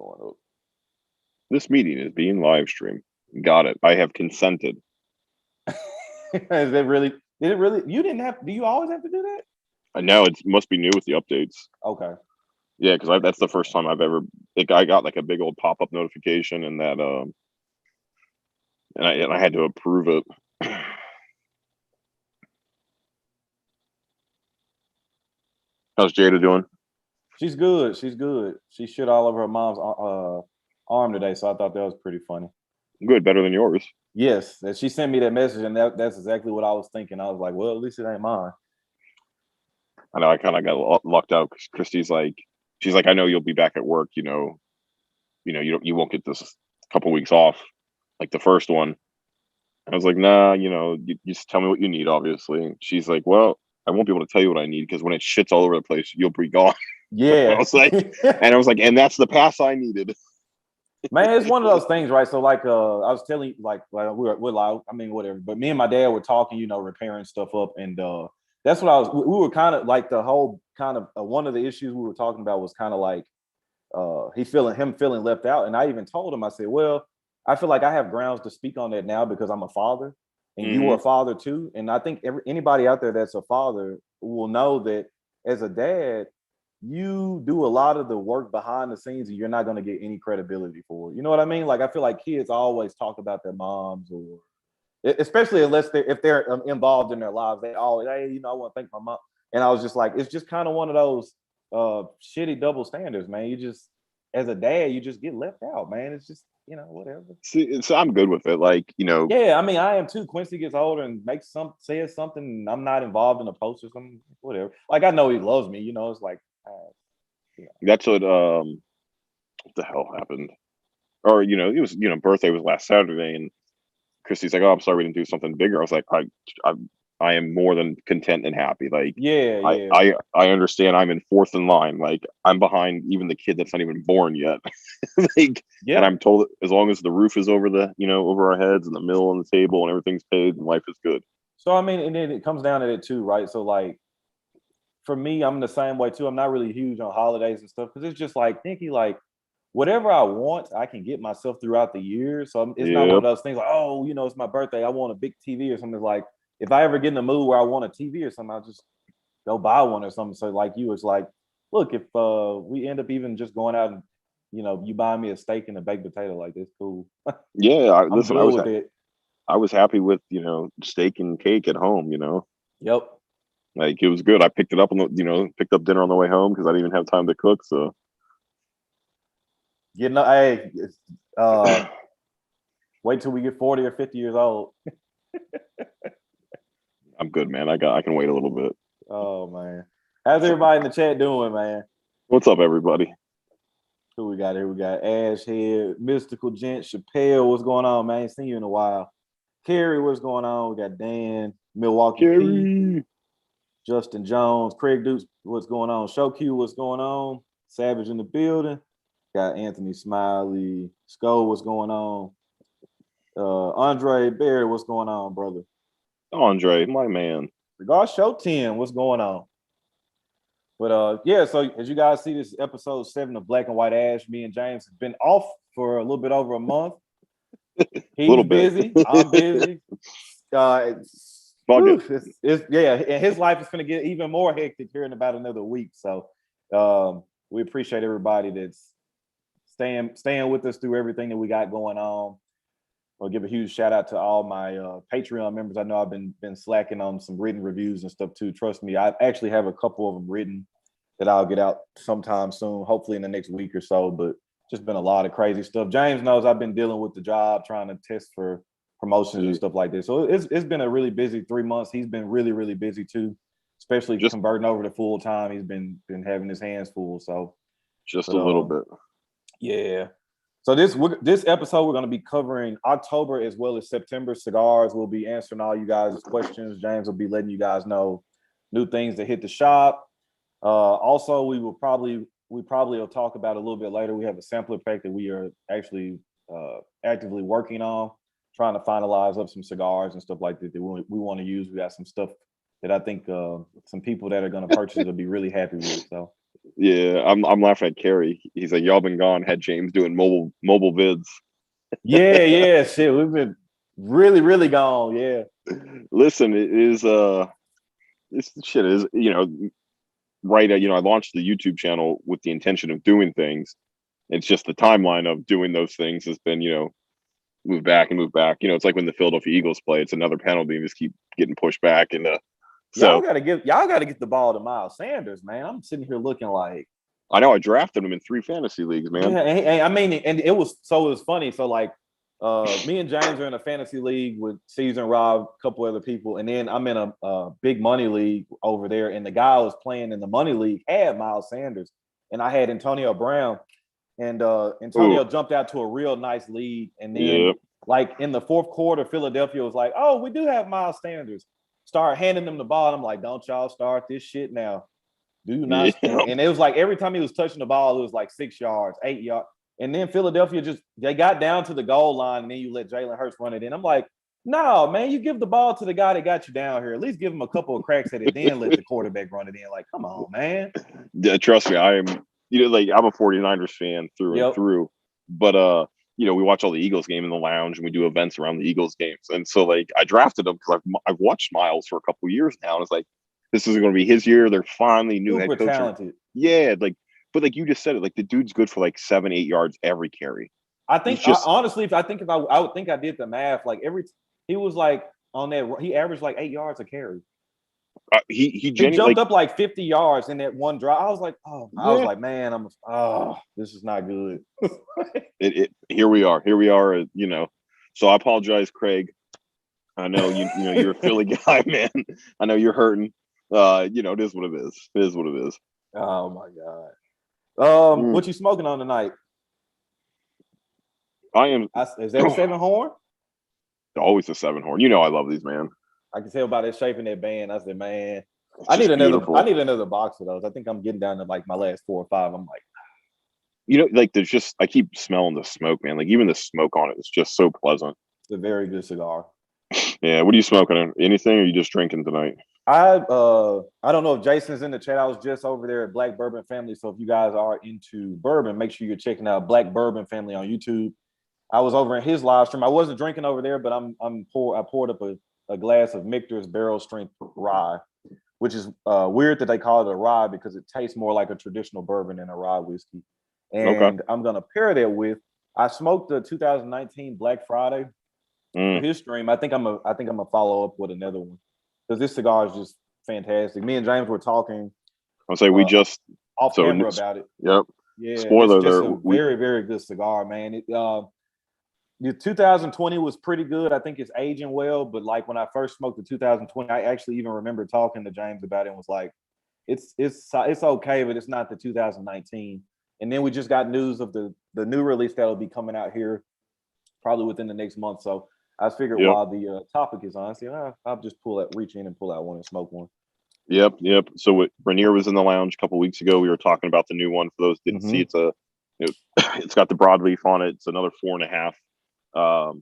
going up. This meeting is being live streamed. Got it. I have consented. Is it really? Did it really? You didn't have? Do you always have to do that? I know it must be new with the updates. Okay. Yeah, because that's the first time I've ever. I got like a big old pop up notification, and that and I had to approve it. How's Jada doing? She's good. She's good. She shit all over her mom's arm today, so I thought that was pretty funny. Good, better than yours. Yes, that she sent me that message, and that's exactly what I was thinking. I was like, well, at least it ain't mine. I know I kind of got lucked out because Christy's like, she's like, I know you'll be back at work. You won't get this couple weeks off like the first one. I was like, nah, you just tell me what you need, obviously. And she's like, well, I won't be able to tell you what I need because when it shits all over the place, you'll be gone. Yeah. I was like, and that's the pass I needed. Man, it's one of those things, right? So, like, I was telling you, like we're like, I mean, whatever. But me and my dad were talking, repairing stuff up, and that's what we were kind of like the whole kind of one of the issues we were talking about was kind of like him feeling left out, and I even told him, I said, well, I feel like I have grounds to speak on that now because I'm a father, and you were a father too, and I think anybody out there that's a father will know that as a dad, you do a lot of the work behind the scenes and you're not going to get any credibility for it. You know what I mean? Like, I feel like kids always talk about their moms, or especially if they're involved in their lives, they always, hey, I want to thank my mom. And I was just like, it's just kind of one of those shitty double standards, man. You just, as a dad, you just get left out, man. It's just, whatever. See, so I'm good with it. Like, Yeah, I mean, I am too. Quincy gets older and says something, and I'm not involved in a post or something, whatever. Like, I know he loves me, it's like, that's what the hell happened? Or it was birthday was last Saturday, and Christy's like, oh, I'm sorry we didn't do something bigger. I was like, I am more than content and happy. Like, yeah. I understand I'm in fourth in line. Like, I'm behind even the kid that's not even born yet. Like, yeah. And I'm told as long as the roof is over over our heads and the meal on the table and everything's paid, and life is good. So I mean, and then it comes down to it too, right? So like, for me, I'm the same way too. I'm not really huge on holidays and stuff because it's just like, Nikki, like, whatever I want, I can get myself throughout the year. So it's not one of those things like, oh, it's my birthday, I want a big TV or something. Like, if I ever get in the mood where I want a TV or something, I'll just go buy one or something. So like you, it's like, look, if we end up even just going out and you buy me a steak and a baked potato, like, that's cool. Yeah, listen, I was happy with steak and cake at home. Yep. Like, it was good. I picked it up picked up dinner on the way home because I didn't even have time to cook. So hey, wait till we get 40 or 50 years old. I'm good, man. I can wait a little bit. Oh man, how's everybody in the chat doing, man? What's up, everybody? Who we got here? We got Ash Head, Mystical Gent, Chappelle. What's going on, man? Ain't seen you in a while. Carrie, what's going on? We got Dan, Milwaukee P, Justin Jones, Craig Dukes, what's going on? Show Q, what's going on? Savage in the building. Got Anthony Smiley, Skull, what's going on? Andre Barry, what's going on, brother? Andre, my man. Regards Show 10, what's going on? But yeah, so as you guys see, this is episode 7 of Black and White Ash. Me and James have been off for a little bit over a month. He's busy. I'm busy. And his life is going to get even more hectic here in about another week. So we appreciate everybody that's staying with us through everything that we got going on. I'll give a huge shout out to all my Patreon members. I know I've been slacking on some written reviews and stuff too. Trust me, I actually have a couple of them written that I'll get out sometime soon, hopefully in the next week or so. But just been a lot of crazy stuff. James knows I've been dealing with the job, trying to test for promotions and stuff like this. So it's been a really busy 3 months. He's been really, really busy too, especially converting over to full time. He's been having his hands full. So just a little bit. Yeah. So this episode, we're going to be covering October as well as September cigars. We'll be answering all you guys' questions. James will be letting you guys know new things that hit the shop. Also, we probably will talk about a little bit later. We have a sampler pack that we are actually actively working on, trying to finalize up some cigars and stuff like that we want to use. We got some stuff that I think some people that are going to purchase will be really happy with. So Yeah, I'm laughing at Kerry. He's like, y'all been gone. Had James doing mobile vids. Yeah, shit. We've been really, really gone. Yeah. Listen, it is this shit is right. I launched the YouTube channel with the intention of doing things. It's just the timeline of doing those things has been move back and move back. It's like when the Philadelphia Eagles play. It's another penalty and just keep getting pushed back. And Y'all so gotta get the ball to Miles Sanders, man. I'm sitting here looking like, I know I drafted him in 3 fantasy leagues, man. yeah, I mean, and it was funny. So like, me and James are in a fantasy league with Caesar and Rob, a couple other people, and then I'm in a big money league over there. And the guy I was playing in the money league had Miles Sanders, and I had Antonio Brown, and Antonio jumped out to a real nice lead, and then like in the fourth quarter, Philadelphia was like, "Oh, we do have Miles Sanders." Start handing them the ball. I'm like, "Don't y'all start this shit now." Do not. Yeah. And it was like every time he was touching the ball, it was like 6 yards, 8 yards. And then Philadelphia they got down to the goal line, and then you let Jalen Hurts run it in. I'm like, no, man, you give the ball to the guy that got you down here. At least give him a couple of cracks at it, then let the quarterback run it in. Like, come on, man. Yeah, trust me, I am. I'm a 49ers fan through and through. But we watch all the Eagles game in the lounge, and we do events around the Eagles games. And so like I drafted him because I've watched Miles for a couple of years now, and it's like this is going to be his year. They're finally new Super head coach. talented. Yeah, but like you just said it, like the dude's good for like 7-8 yards every carry. I think honestly, if I would think I did the math, like he was like on that, he averaged like 8 yards a carry. He jumped up like 50 yards in that one drive. I was like, man, this is not good. Here we are. So I apologize, Craig. I know you're a Philly guy, man. I know you're hurting. It is what it is. It is what it is. Oh my God. What you smoking on tonight? I am. Is that a 7 horn? Always a 7 horn. I love these, man. I can tell by that shape in that band. I said, man, I need another box of those. I think I'm getting down to like my last 4 or 5. I'm like, like there's just I keep smelling the smoke, man. Like even the smoke on it is just so pleasant. It's a very good cigar. Yeah. What are you smoking? Anything, or are you just drinking tonight? I don't know if Jason's in the chat. I was just over there at Black Bourbon Family. So if you guys are into bourbon, make sure you're checking out Black Bourbon Family on YouTube. I was over in his live stream. I wasn't drinking over there, but I poured up a glass of Michter's Barrel Strength Rye, which is weird that they call it a rye because it tastes more like a traditional bourbon than a rye whiskey. And I'm gonna pair that with. I smoked the 2019 Black Friday for his stream. I think I'm gonna follow up with another one because this cigar is just fantastic. Me and James were talking. I'll say we just off camera about it. Yep. Yeah. Spoiler it's just a very, very good cigar, man. The 2020 was pretty good. I think it's aging well, but like when I first smoked the 2020, I actually even remember talking to James about it and was like, it's okay, but it's not the 2019. And then we just got news of the new release that'll be coming out here probably within the next month. So I figured while the topic is on, I said, I'll just reach in and pull out one and smoke one. Yep. So Rainier was in the lounge a couple weeks ago. We were talking about the new one. For those who didn't see, it's got the broadleaf on it. It's another 4.5. I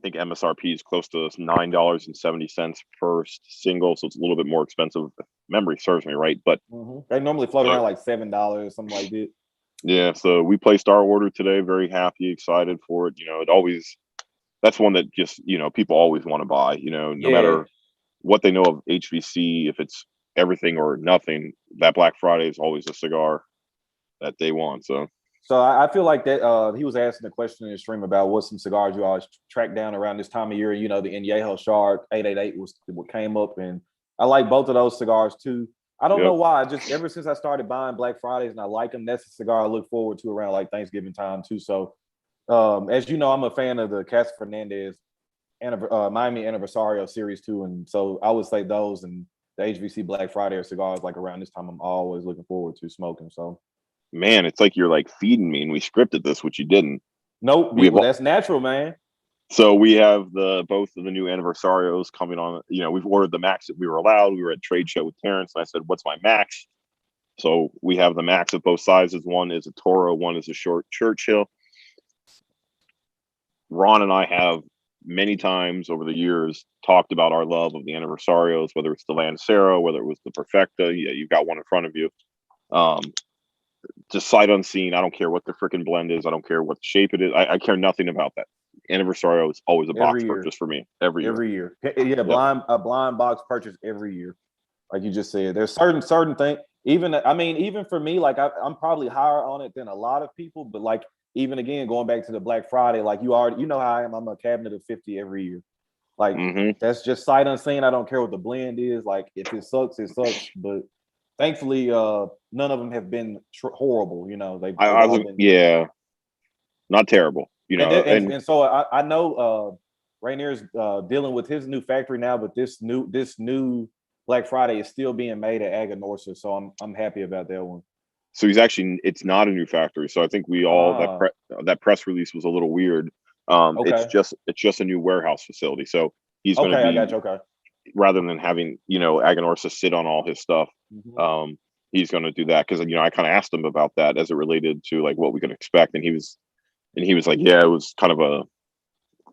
think MSRP is close to $9.70 per single, so it's a little bit more expensive. If memory serves me right, but they normally float around like $7, something like that. Yeah, so we placed our order today. Very happy, excited for it. That's one that just people always want to buy. No matter what they know of HVC, if it's everything or nothing, that Black Friday is always a cigar that they want. So I feel like that he was asking a question in the stream about what some cigars you always track down around this time of year. The Añejo Shark 888 was what came up, and I like both of those cigars too. I don't know why. Just ever since I started buying Black Fridays and I like them, that's a cigar I look forward to around like Thanksgiving time too. So as you know, I'm a fan of the Casa Fernandez Miami Anniversario Series 2, and so I would say those and the HVC Black Friday are cigars like around this time I'm always looking forward to smoking. So. Man, it's like you're like feeding me, and we scripted this, which you didn't. Nope, that's natural, man. So we have both of the new Anniversarios coming on. We've ordered the max that we were allowed. We were at trade show with Terrence, and I said, "What's my max?" So we have the max of both sizes. One is a Toro, one is a short Churchill. Ron and I have many times over the years talked about our love of the Anniversarios, whether it's the Lancero, whether it was the Perfecta. Yeah, you've got one in front of you. Just sight unseen. I don't care what the freaking blend is. I don't care what shape it is. I care nothing about that. Anniversario is always a box purchase for me every year. Yeah, a blind box purchase every year. Like you just said, there's certain things. Even for me, like I'm probably higher on it than a lot of people. But like even again, going back to the Black Friday, like you know how I am. I'm a cabinet of 50 every year. Like that's just sight unseen. I don't care what the blend is. Like if it sucks, it sucks. But thankfully, none of them have been horrible. You know, they've all been not terrible. You know, and so I know Rainier's dealing with his new factory now, but this new Black Friday is still being made at Aganorsa, so I'm happy about that one. So it's not a new factory. So I think we all that press release was a little weird. It's just a new warehouse facility. So he's going to be, I got you. Okay. Rather than having, Aganorsa sit on all his stuff, he's going to do that. Cause I kind of asked him about that as it related to like what we could expect. And he was like, yeah, it was kind of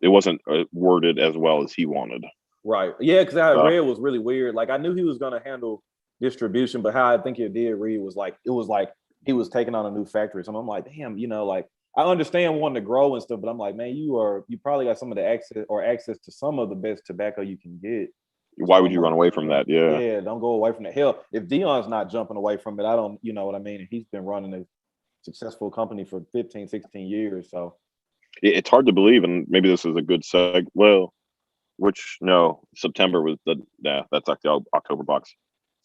it wasn't worded as well as he wanted. Right. Yeah. Cause how I read was really weird. Like I knew he was going to handle distribution, but how I think it did read was like, it was like he was taking on a new factory. So I'm like, damn, like I understand wanting to grow and stuff, but I'm like, man, you probably got some of the access to some of the best tobacco you can get. Why would you run away from that? Yeah, don't go away from that. Hell, if Dion's not jumping away from it, I don't, you know what I mean? He's been running a successful company for 15, 16 years. So it's hard to believe, and maybe this is a good seg. Well, September was that's like the October box.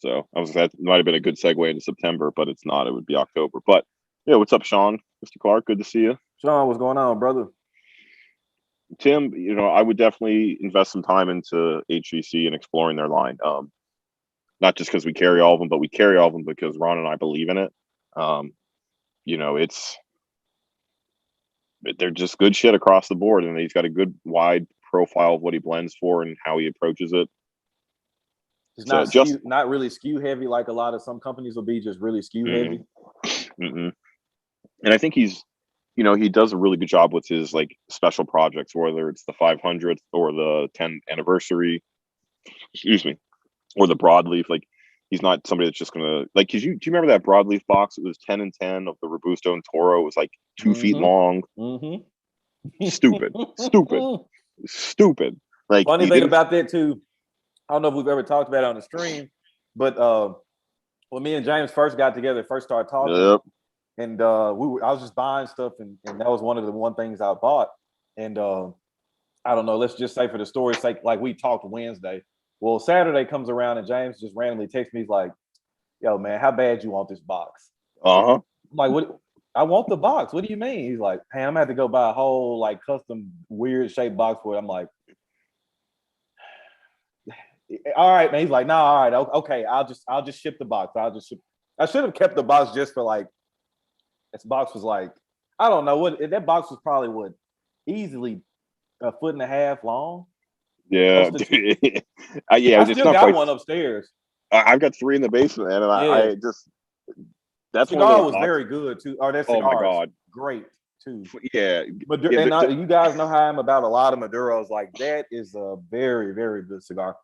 So that might have been a good segue into September, but it's not. It would be October. But yeah, what's up, Sean? Mr. Clark, good to see you. Sean, what's going on, brother? Tim, I would definitely invest some time into HVC and exploring their line. Not just because we carry all of them, but we carry all of them because Ron and I believe in it. They're just good shit across the board, and he's got a good wide profile of what he blends for and how he approaches it. It's not really skew heavy like a lot of some companies will be, just really skew heavy. And I think he's, he does a really good job with his like special projects, whether it's the 500th or the 10th anniversary, or the broadleaf. Like he's not somebody that's just gonna like. Do you remember that broadleaf box? It was 10 and 10 of the Robusto and Toro. It was like 2 feet long. Stupid. Like funny thing about that too. I don't know if we've ever talked about it on the stream, but when me and James first got together, first started talking, and I was just buying stuff, and that was one of the things I bought. And I don't know, let's just say for the story's sake, like we talked Wednesday. Well, Saturday comes around and James just randomly texts me. He's like, yo, man, how bad you want this box? I'm like, what? I want the box. What do you mean? He's like, hey, I'm gonna have to go buy a whole like custom weird shaped box for it. I'm like, all right, man. He's like, no, all right, okay. I'll just ship the box. I should have kept the box just for like. This box was like, I don't know what that box was probably easily 1.5 feet long. Yeah, I still got one upstairs. I've got 3 in the basement, and I just that cigar was very good too. Or that cigar, oh my god, great too. Yeah, you guys know how I'm about a lot of Maduros. Like that is a very, very good cigar.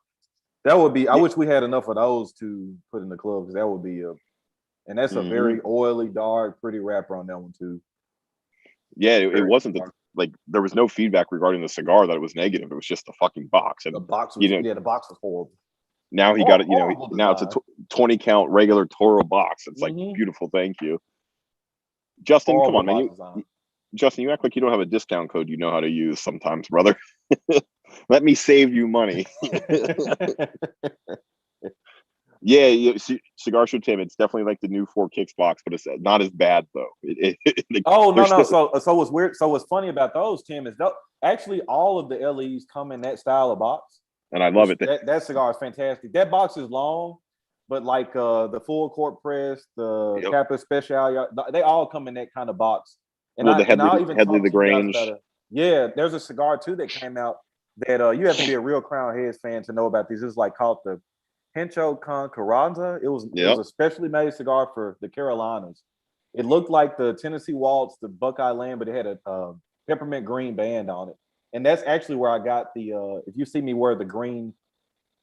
That would be. I wish we had enough of those to put in the club because that would be and that's a very oily, dark, pretty wrapper on that one too. Yeah, it wasn't like there was no feedback regarding the cigar that it was negative. It was just the fucking box. And the box was the box was horrible. Now he got it. Now it's a 20 count regular Toro box. It's like beautiful. Thank you, Justin. Come on, man. Justin, you act like you don't have a discount code you know how to use sometimes, brother. Let me save you money. Yeah, Cigar Show Tim. It's definitely like the new 4 Kicks box, but it's not as bad though. No. So what's weird? So what's funny about those, Tim, is actually all of the LEs come in that style of box, and I love it. That cigar is fantastic. That box is long, but like the full court press, the Dapper Special, they all come in that kind of box. And the Headley the Grange. There's a cigar too that came out that you have to be a real Crown Heads fan to know about these. It's like called the Hincho Con Carranza. It was a specially made cigar for the Carolinas. It looked like the Tennessee Waltz, the Buckeye Land, but it had a peppermint green band on it. And that's actually where I got the if you see me wear the green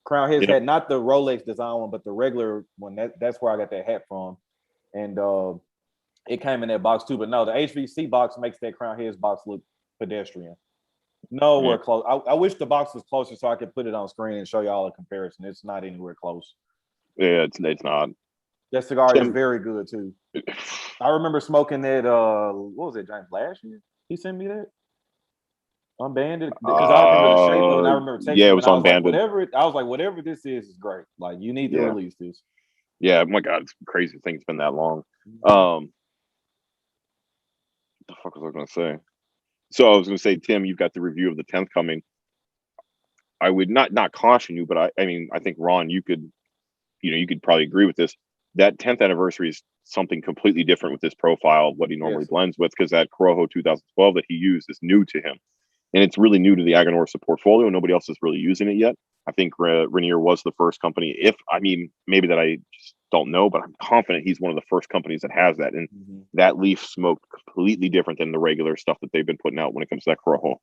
Crown Heads hat, not the Rolex design one, but the regular one, that's where I got that hat from. and it came in that box too. But no, the HVC box makes that Crown Heads box look pedestrian. Nowhere close. I wish the box was closer so I could put it on screen and show y'all a comparison. It's not anywhere close. Yeah, it's not. That cigar is very good too. I remember smoking that. What was it, James? Last year he sent me that unbanded because I remember the shape of it. And I remember texting him, it was and I was unbanded. like, whatever this is great. Like, you need to release this. Yeah, my God, it's crazy to think it's been that long. What the fuck was I going to say? So I was going to say, Tim, you've got the review of the 10th coming. I would not caution you, but I mean, I think Ron, you could probably agree with this. That 10th anniversary is something completely different with this profile, what he normally blends with, because that Corojo 2012 that he used is new to him. And it's really new to the Aganorsa portfolio. Nobody else is really using it yet. I think Rainier was the first company. Maybe that I just don't know, but I'm confident he's one of the first companies that has that. And that leaf smoked completely different than the regular stuff that they've been putting out when it comes to that Corojo.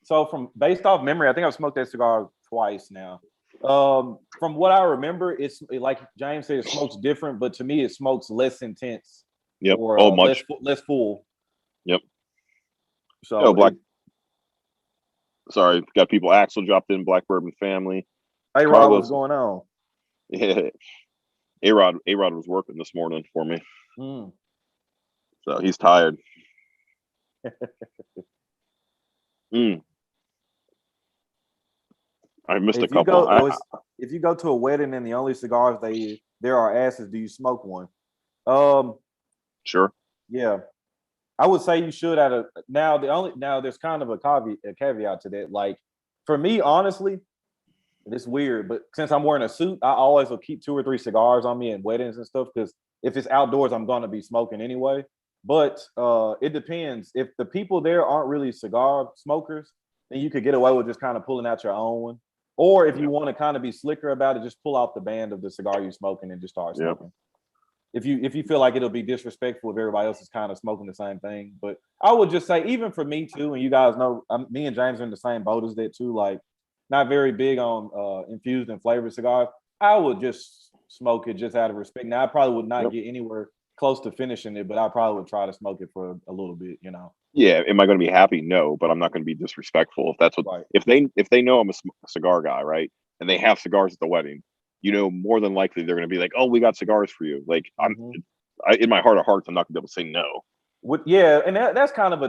So based off memory, I think I've smoked that cigar twice now. From what I remember, it's like James said, it smokes different, but to me, it smokes less intense. Yep. Or much less full. Yep. So Sorry, got people. Axel dropped in, Black Bourbon family. Hey, Rod, what's going on? Yeah, A-Rod was working this morning for me, so he's tired. I missed a couple. If you go to a wedding and the only cigars there are asses, do you smoke one? Sure. Yeah, I would say you should. There's kind of a caveat to that. Like, for me, honestly, it's weird, but since I'm wearing a suit, I always will keep 2 or 3 cigars on me at weddings and stuff, because if it's outdoors, I'm going to be smoking anyway. But it depends. If the people there aren't really cigar smokers, then you could get away with just kind of pulling out your own one. Or if you want to kind of be slicker about it, just pull out the band of the cigar you're smoking and just start smoking. If you feel like it'll be disrespectful if everybody else is kind of smoking the same thing. But I would just say, even for me too, and you guys know, me and James are in the same boat as that too. Like, not very big on infused and flavored cigars. I would just smoke it just out of respect. Now, I probably would not get anywhere close to finishing it, but I probably would try to smoke it for a little bit, Yeah, am I going to be happy? No, but I'm not going to be disrespectful if that's what. If they know I'm a cigar guy, right, and they have cigars at the wedding, more than likely they're going to be like, "Oh, we got cigars for you." Like, in my heart of hearts, I'm not going to be able to say no. And that's kind of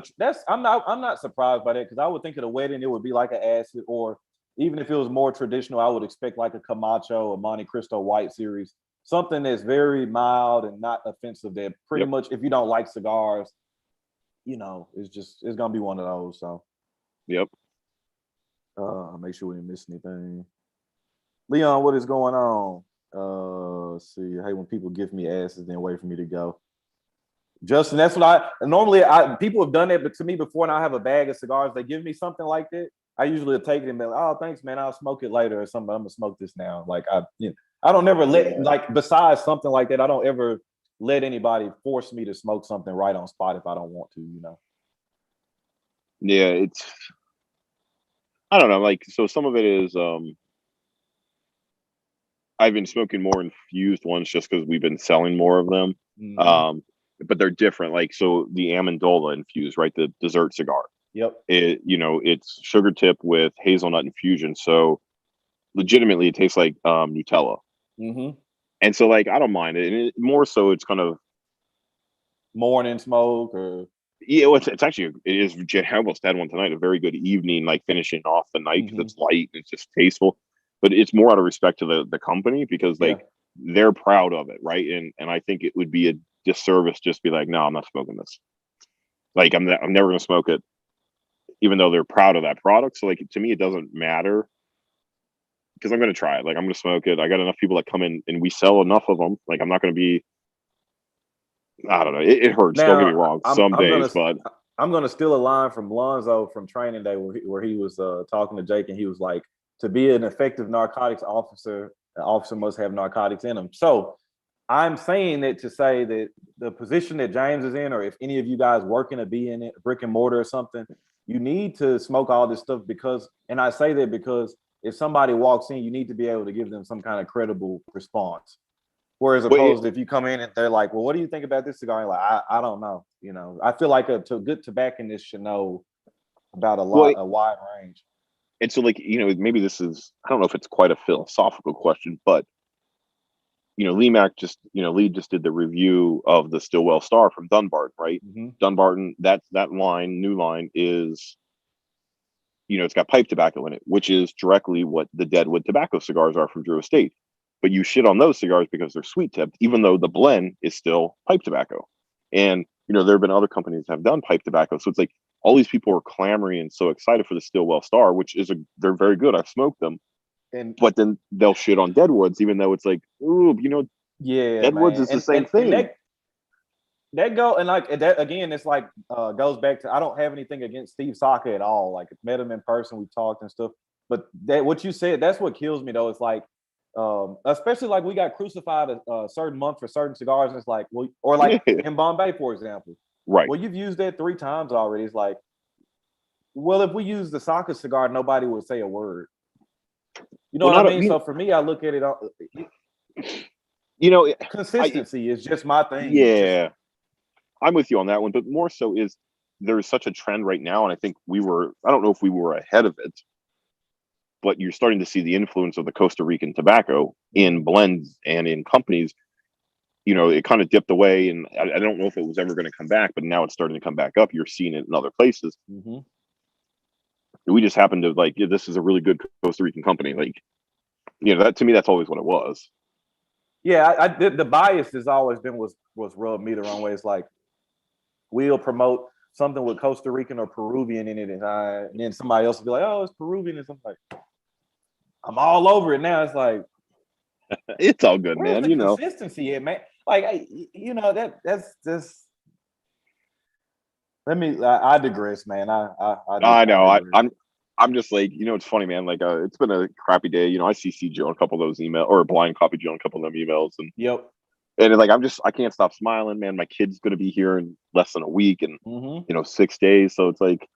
I'm not surprised by that, because I would think at a wedding it would be like an acid, or even if it was more traditional, I would expect like a Camacho or Monte Cristo White series, something that's very mild and not offensive. That pretty much, if you don't like cigars, it's gonna be one of those. So, make sure we didn't miss anything. Leon, what is going on? Let's see. Hey, when people give me asses, then wait for me to go. Justin, that's what people have done that, but to me before, and I have a bag of cigars. They give me something like that, I usually take it and be like, "Oh, thanks, man. I'll smoke it later or something. I'm gonna smoke this now." Like, I don't ever like, besides something like that, I don't ever let anybody force me to smoke something right on spot if I don't want to. Yeah, I don't know. Like, so some of it is I've been smoking more infused ones just because we've been selling more of them. But they're different. Like, so the Amendola infused, right? The dessert cigar. Yep. It's sugar tip with hazelnut infusion. So legitimately it tastes like Nutella. And so, like, I don't mind it. And more so it's kind of morning smoke, or it's actually, it is. I almost had one tonight, a very good evening, like finishing off the night, because it's light and it's just tasteful. But it's more out of respect to the company, because they're proud of it, right? And I think it would be a disservice just be like, no, I'm not smoking this. Like, I'm never going to smoke it, even though they're proud of that product. So, like, to me, it doesn't matter, because I'm going to try it. Like, I'm going to smoke it. I got enough people that come in, and we sell enough of them. Like, I'm not going to be. I don't know. It hurts. Now, don't get me wrong. But I'm going to steal a line from Lonzo from training day where he was talking to Jake, and he was like, to be an effective narcotics officer, an officer must have narcotics in him. So I'm saying that to say that the position that James is in, or if any of you guys working to be in it, brick and mortar or something, you need to smoke all this stuff, and I say that because if somebody walks in, you need to be able to give them some kind of credible response. Whereas opposed to if you come in and they're like, well, what do you think about this cigar? You're like, I don't know. You know, I feel like a good tobacconist should know about a wide range. And so, like, you know, maybe this is, I don't know if it's quite a philosophical question, but, you know, Lee just did the review of the Stillwell Star from Dunbarton, right? Mm-hmm. Dunbarton, that new line is, you know, it's got pipe tobacco in it, which is directly what the Deadwood tobacco cigars are from Drew Estate. But you shit on those cigars because they're sweet tipped, even though the blend is still pipe tobacco. And, you know, there have been other companies that have done pipe tobacco. So it's like all these people are clamoring and so excited for the Stillwell Star, which is they're very good. I've smoked them. But then they'll shit on Deadwoods, even though it's like, ooh, you know, Deadwoods is the same thing. That go and like that again, it's like goes back to I don't have anything against Steve Saka at all. Like met him in person, we talked and stuff. But that what you said, that's what kills me though. It's like especially like we got crucified a certain month for certain cigars. And it's like, well, or like in Bombay, for example. Right. Well, you've used that 3 times already. It's like, well, if we use the Saka cigar, nobody would say a word. You know what I mean? So for me, I look at it. You know, consistency is just my thing. Yeah, I'm with you on that one. But more so is there is such a trend right now, and I think I don't know if we were ahead of it, but you're starting to see the influence of the Costa Rican tobacco in blends and in companies. You know, it kind of dipped away, and I don't know if it was ever going to come back, but now it's starting to come back up. You're seeing it in other places. Mm-hmm. We just happen to like, this is a really good Costa Rican company. Like, you know, that to me, that's always what it was. Yeah, the bias has always been was rubbed me the wrong way. It's like we'll promote something with Costa Rican or Peruvian in it, and then somebody else will be like, "Oh, it's Peruvian," and something like, I'm all over it now. It's like it's all good, man. The consistency, it man. Like, you know, that's just. I digress, man. I know. I'm just like, you know, it's funny, man. Like, it's been a crappy day. You know, I CC Joe on a couple of those emails, or blind copy Joe on a couple of them emails, and and like I can't stop smiling, man. My kid's gonna be here in less than a week, and you know, 6 days. So it's like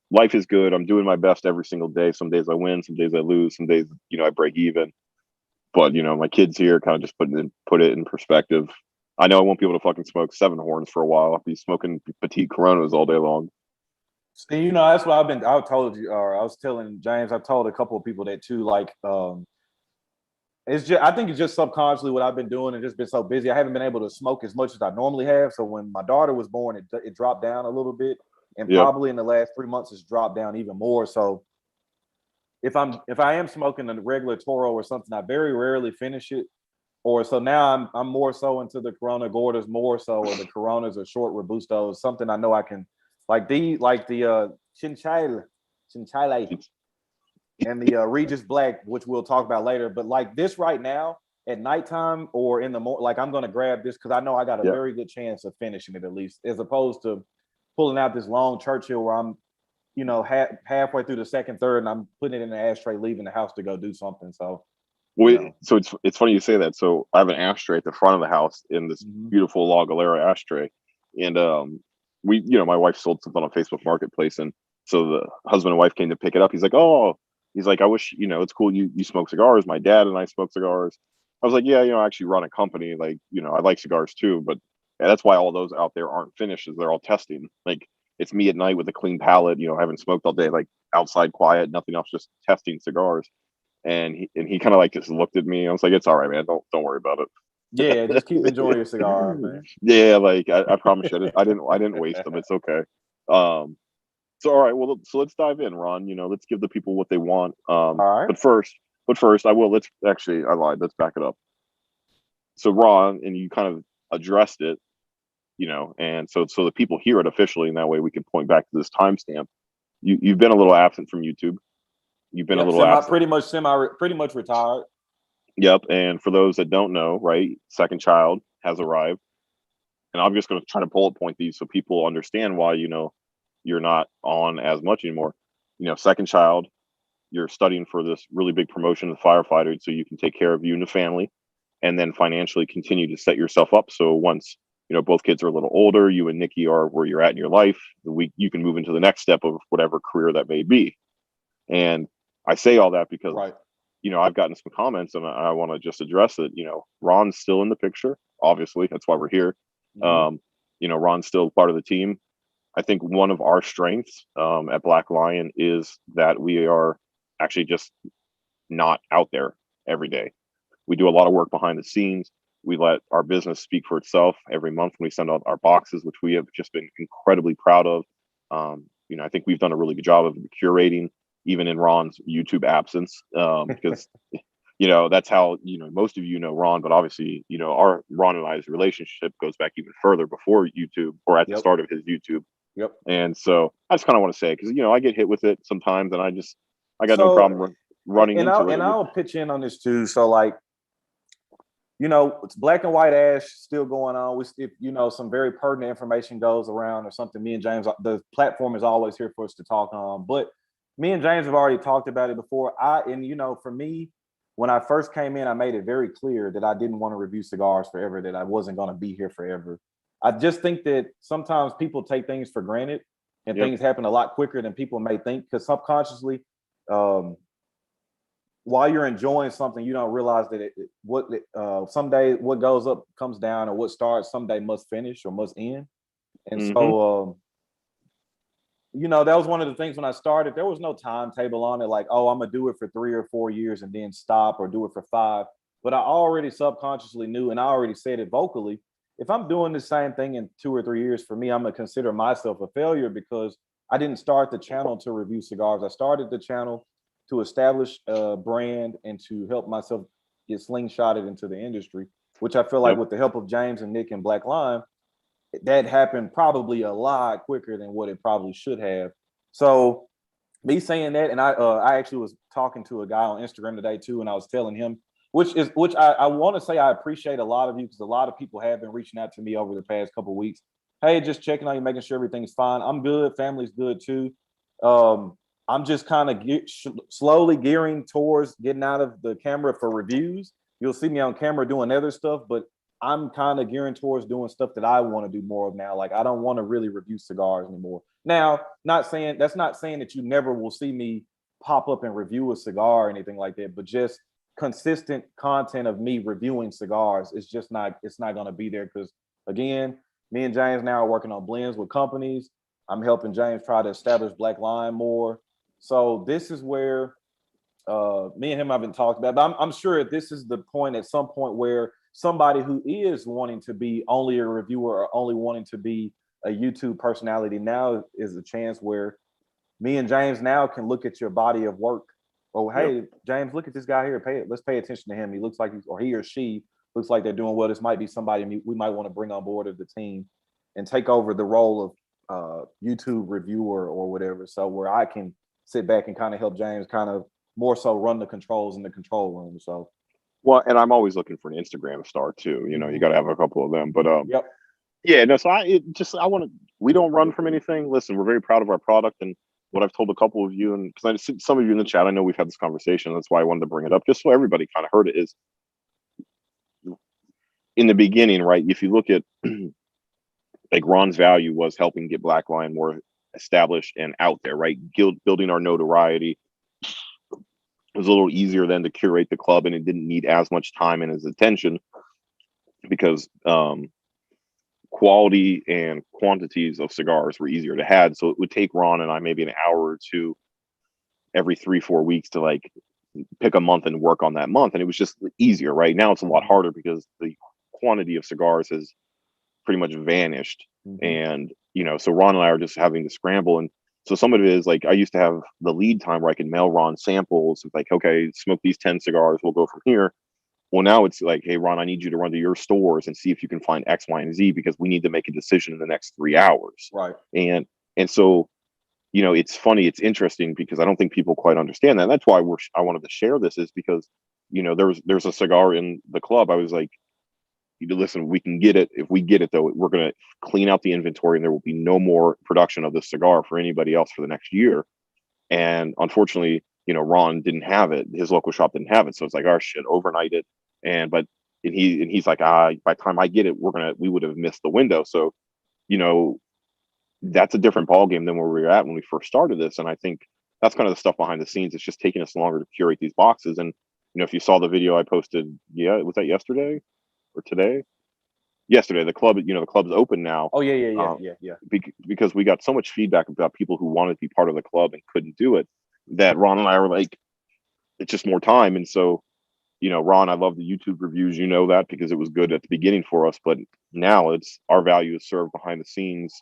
life is good. I'm doing my best every single day. Some days I win, some days I lose, some days, you know, I break even. But you know, my kid's here, kind of just put it in perspective. I know I won't be able to fucking smoke 7 horns for a while. I'll be smoking petite Coronas all day long. See, you know, that's what I told you, or I was telling James, I told a couple of people that too. Like, it's just, I think it's just subconsciously what I've been doing and just been so busy. I haven't been able to smoke as much as I normally have. So when my daughter was born, it dropped down a little bit, and probably in the last 3 months, it's dropped down even more. So if I am smoking a regular Toro or something, I very rarely finish it. Or so now I'm more so into the Corona Gordas more so, or the Coronas or short Robustos, something I know I can. Like the Chinchilla and the Regis Black, which we'll talk about later. But like this right now at nighttime or in the morning, like I'm going to grab this because I know I got a very good chance of finishing it at least, as opposed to pulling out this long Churchill where I'm, you know, halfway through the second, third, and I'm putting it in the ashtray, leaving the house to go do something. So, so it's funny you say that. So I have an ashtray at the front of the house in this beautiful La Galera ashtray, and we, you know, my wife sold something on Facebook Marketplace, and so the husband and wife came to pick it up. He's like, I wish, you know, it's cool you smoke cigars. My dad and I smoke cigars. I was like, yeah, you know, I actually run a company. Like, you know, I like cigars too, but that's why all those out there aren't finished, is they're all testing. Like, it's me at night with a clean palate, you know, I haven't smoked all day, like outside quiet, nothing else, just testing cigars. And he kind of like just looked at me. I was like, it's all right, man. Don't worry about it. Yeah, just keep enjoying your cigar, man. Yeah, like I promise you, I didn't waste them. It's okay. So all right, well, so let's dive in, Ron. You know, let's give the people what they want. All right. But first, I lied. Let's back it up. So Ron, and you kind of addressed it, you know, and so the people hear it officially, and that way we can point back to this timestamp. You've been a little absent from YouTube. You've been a little absent. Pretty much retired. Yep. And for those that don't know, right, second child has arrived. And I'm just going to try to bullet point these so people understand why, you know, you're not on as much anymore. You know, second child, you're studying for this really big promotion of firefighter so you can take care of you and the family, and then financially continue to set yourself up. So once, you know, both kids are a little older, you and Nikki are where you're at in your life, you can move into the next step of whatever career that may be. And I say all that because I've gotten some comments, and I want to just address it. Ron's still in the picture. Obviously, that's why we're here. Mhm. Ron's still part of the team. I think one of our strengths at Black Lion is that we are actually just not out there every day. We do a lot of work behind the scenes. We let our business speak for itself every month when we send out our boxes, which we have just been incredibly proud of. I think we've done a really good job of curating, even in Ron's YouTube absence, because that's how most of Ron, but obviously our Ron and I's relationship goes back even further before YouTube, or at the Yep. start of his YouTube. Yep. And so I just kind of want to say, because I get hit with it sometimes, and I got no So, problem running and into I'll pitch in on this too. So like, it's black and white ash still going on. If some very pertinent information goes around or something, me and James, the platform is always here for us to talk on. But me and James have already talked about it before. For me, when I first came in, I made it very clear that I didn't want to review cigars forever, that I wasn't going to be here forever. I just think that sometimes people take things for granted, and Yep. things happen a lot quicker than people may think, because subconsciously, while you're enjoying something, you don't realize that someday what goes up comes down, or what starts someday must finish or must end. And so, that was one of the things when I started. There was no timetable on it, like, oh, I'm gonna do it for 3 or 4 years and then stop, or do it for 5. But I already subconsciously knew, and I already said it vocally. If I'm doing the same thing in 2 or 3 years, for me, I'm gonna consider myself a failure, because I didn't start the channel to review cigars. I started the channel to establish a brand and to help myself get slingshotted into the industry, which I feel like Yep. with the help of James and Nick and Black Lime, that happened probably a lot quicker than what it probably should have. So me saying that, and I actually was talking to a guy on Instagram today too, and I was telling him, which I want to say I appreciate a lot of you, because a lot of people have been reaching out to me over the past couple of weeks. Hey, just checking on you, making sure everything's fine. I'm good. Family's good too. I'm just kind of slowly gearing towards getting out of the camera for reviews. You'll see me on camera doing other stuff, but I'm kind of gearing towards doing stuff that I want to do more of now. Like, I don't want to really review cigars anymore. Now, not saying that you never will see me pop up and review a cigar or anything like that, but just consistent content of me reviewing cigars it's not going to be there, because again, me and James now are working on blends with companies. I'm helping James try to establish Black Line more. So this is where me and him haven't talked about, but I'm sure this is the point at some point where somebody who is wanting to be only a reviewer or only wanting to be a YouTube personality now is a chance where me and James now can look at your body of work. Oh, hey, James, look at this guy here. Let's pay attention to him. He looks like he or she looks like they're doing well. This might be somebody we might want to bring on board of the team and take over the role of YouTube reviewer or whatever. So where I can sit back and kind of help James kind of more so run the controls in the control room. So, well, and I'm always looking for an Instagram star too. You got to have a couple of them. But yep. yeah, no. So I want to. We don't run from anything. Listen, we're very proud of our product, and what I've told a couple of you, and because I see some of you in the chat, I know we've had this conversation. That's why I wanted to bring it up, just so everybody kind of heard it. Is in the beginning, right? If you look at like Ron's value was helping get Black Lion more established and out there, right? Building our notoriety. It was a little easier then to curate the club, and it didn't need as much time and his attention, because quality and quantities of cigars were easier to have. So it would take Ron and I maybe an hour or two every 3-4 weeks to like pick a month and work on that month, and it was just easier. Right now it's a lot harder because the quantity of cigars has pretty much vanished. And so Ron and I are just having to scramble. And so some of it is like, I used to have the lead time where I can mail Ron samples, like, okay, smoke these 10 cigars, we'll go from here. Well, now it's like, hey, Ron, I need you to run to your stores and see if you can find X, Y, and Z, because we need to make a decision in the next 3 hours. Right. And so, it's funny, it's interesting, because I don't think people quite understand that. And that's why I wanted to share this, is because, there's a cigar in the club. I was like, listen, we can get it. If we get it, though, we're going to clean out the inventory, and there will be no more production of this cigar for anybody else for the next year. And unfortunately, Ron didn't have it. His local shop didn't have it. So it's like, oh shit, overnight it. And he's like, by the time I get it, we would have missed the window. So, that's a different ballgame than where we were at when we first started this. And I think that's kind of the stuff behind the scenes. It's just taking us longer to curate these boxes. And if you saw the video I posted, was that yesterday or today? Yesterday, the club, the club's open now. Oh yeah. Because we got so much feedback about people who wanted to be part of the club and couldn't do it, that Ron and I were like, it's just more time. And so, Ron, I love the YouTube reviews, that, because it was good at the beginning for us, but now it's our value is served behind the scenes,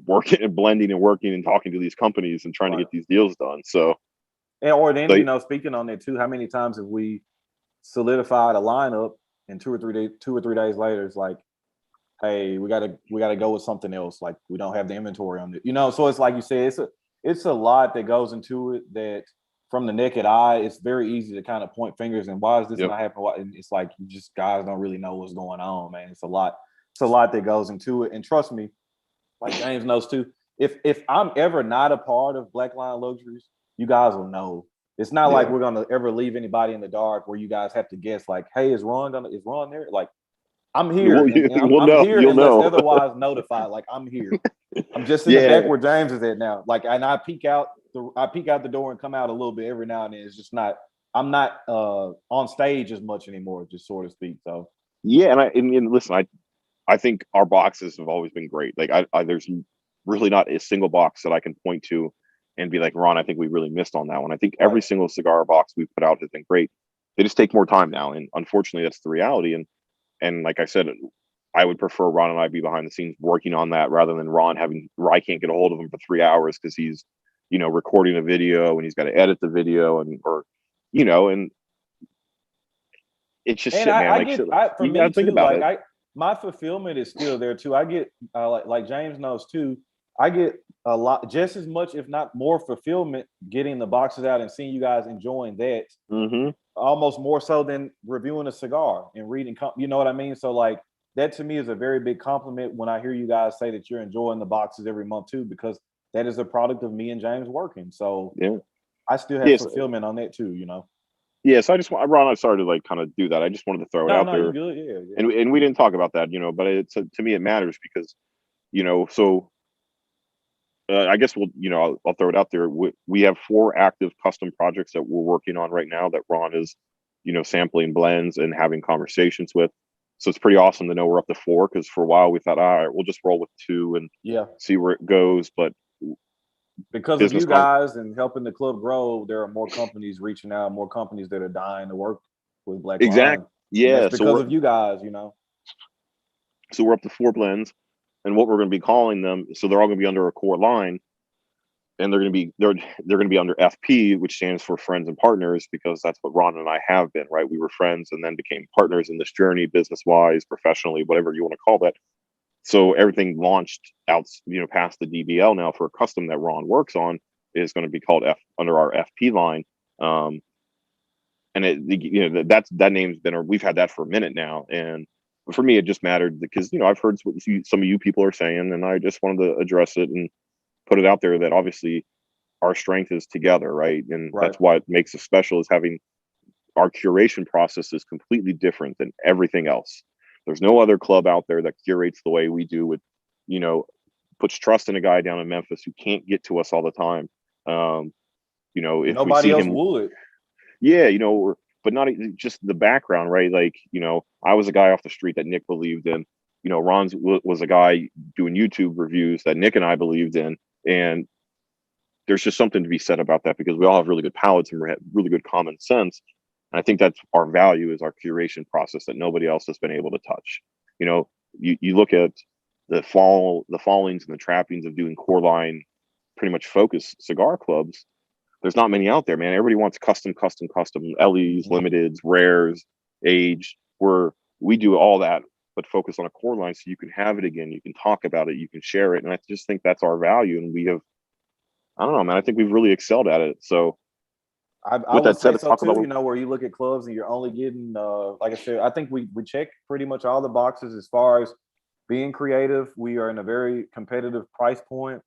working and blending and working and talking to these companies and trying to get these deals done. So, speaking on that too, how many times have we solidified a lineup and 2 or 3 days later, it's like, hey, we gotta go with something else. Like, we don't have the inventory on it, so it's like you said, it's a lot that goes into it that from the naked eye, it's very easy to kind of point fingers and why is this not happening? And it's like, you just guys don't really know what's going on, man. It's a lot that goes into it. And trust me, like James knows too, if I'm ever not a part of Black Line Luxuries, you guys will know. It's not like we're gonna ever leave anybody in the dark where you guys have to guess, like, hey, is Ron there? Like, I'm here. I'm here unless otherwise notified. Like, I'm here. I'm just in the back where James is at now. Like, and I peek out the door and come out a little bit every now and then. It's just not. I'm not on stage as much anymore, just so to speak. So and listen, I think our boxes have always been great. Like, I there's really not a single box that I can point to and be like, Ron, I think we really missed on that one. I think every single cigar box we put out has been great. They just take more time now, and unfortunately, that's the reality. And like I said, I would prefer Ron and I be behind the scenes working on that rather than Ron I can't get a hold of him for 3 hours because he's, recording a video and he's got to edit the video and it's just shit, man. My fulfillment is still there too. I get like James knows too. I get a lot, just as much, if not more, fulfillment getting the boxes out and seeing you guys enjoying that. Mm-hmm. Almost more so than reviewing a cigar and reading. You know what I mean? So like that to me is a very big compliment when I hear you guys say that you're enjoying the boxes every month too, because that is a product of me and James working. So I still have fulfillment on that too. So I just want Ron. I'm sorry to like kind of do that. I just wanted to throw it out there. Good. Yeah. And we didn't talk about that, but it's to me it matters because, so. I guess I'll throw it out there. We have 4 active custom projects that we're working on right now that Ron is, sampling blends and having conversations with. So it's pretty awesome to know we're up to 4 because for a while we thought, all right, we'll just roll with 2 and see where it goes. But because of you guys and helping the club grow, there are more companies reaching out, more companies that are dying to work with Black Line. Exactly. Yeah. That's because of you guys, So we're up to 4 blends. And what we're going to be calling them, so they're all going to be under a core line, and they're going to be under FP, which stands for friends and partners, because that's what Ron and I have been, right? We were friends and then became partners in this journey, business wise, professionally, whatever you want to call that. So everything launched out, past the DBL now for a custom that Ron works on is going to be called under our FP line. And that name's been, we've had that for a minute now, and for me, it just mattered because, I've heard what some of you people are saying, and I just wanted to address it and put it out there that obviously our strength is together, right? And that's what makes us special is having our curation process is completely different than everything else. There's no other club out there that curates the way we do with, puts trust in a guy down in Memphis who can't get to us all the time. If nobody else would. Yeah, but not just the background, right? Like, I was a guy off the street that Nick believed in. Ron was a guy doing YouTube reviews that Nick and I believed in. And there's just something to be said about that because we all have really good palates and we have really good common sense. And I think that's our value is our curation process that nobody else has been able to touch. You look at the fallings and the trappings of doing core line, pretty much focused cigar clubs. There's not many out there, man. Everybody wants custom LEs, limiteds, rares, age, where we do all that, but focus on a core line so you can have it again. You can talk about it. You can share it. And I just think that's our value. And we have, I don't know, man, I think we've really excelled at it. So I would say so too, where you look at clubs and you're only getting, like I said, I think we check pretty much all the boxes as far as being creative. We are in a very competitive price point.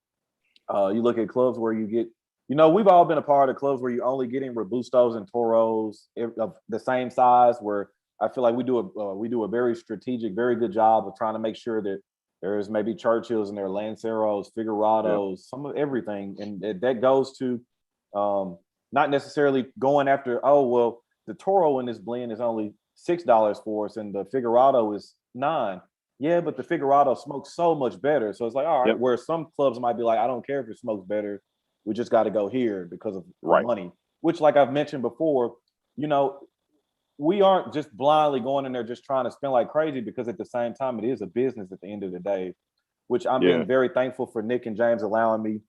You look at clubs where you get, we've all been a part of clubs where you're only getting Robustos and Toros of the same size, where I feel like we do a very strategic, very good job of trying to make sure that there's maybe Churchills and there are Lanceros, Figurados, some of everything. And that goes to not necessarily going after, the Toro in this blend is only $6 for us, and the Figurado is $9. Yeah, but the Figurado smokes so much better. So it's like, all right, Yep. where some clubs might be like, I don't care if it smokes better. We just got to go here because of Right. money, which, like I've mentioned before, you know, we aren't just blindly going in there just trying to spend like crazy, because at the same time, it is a business at the end of the day, which I'm Yeah. being very thankful for Nick and James allowing me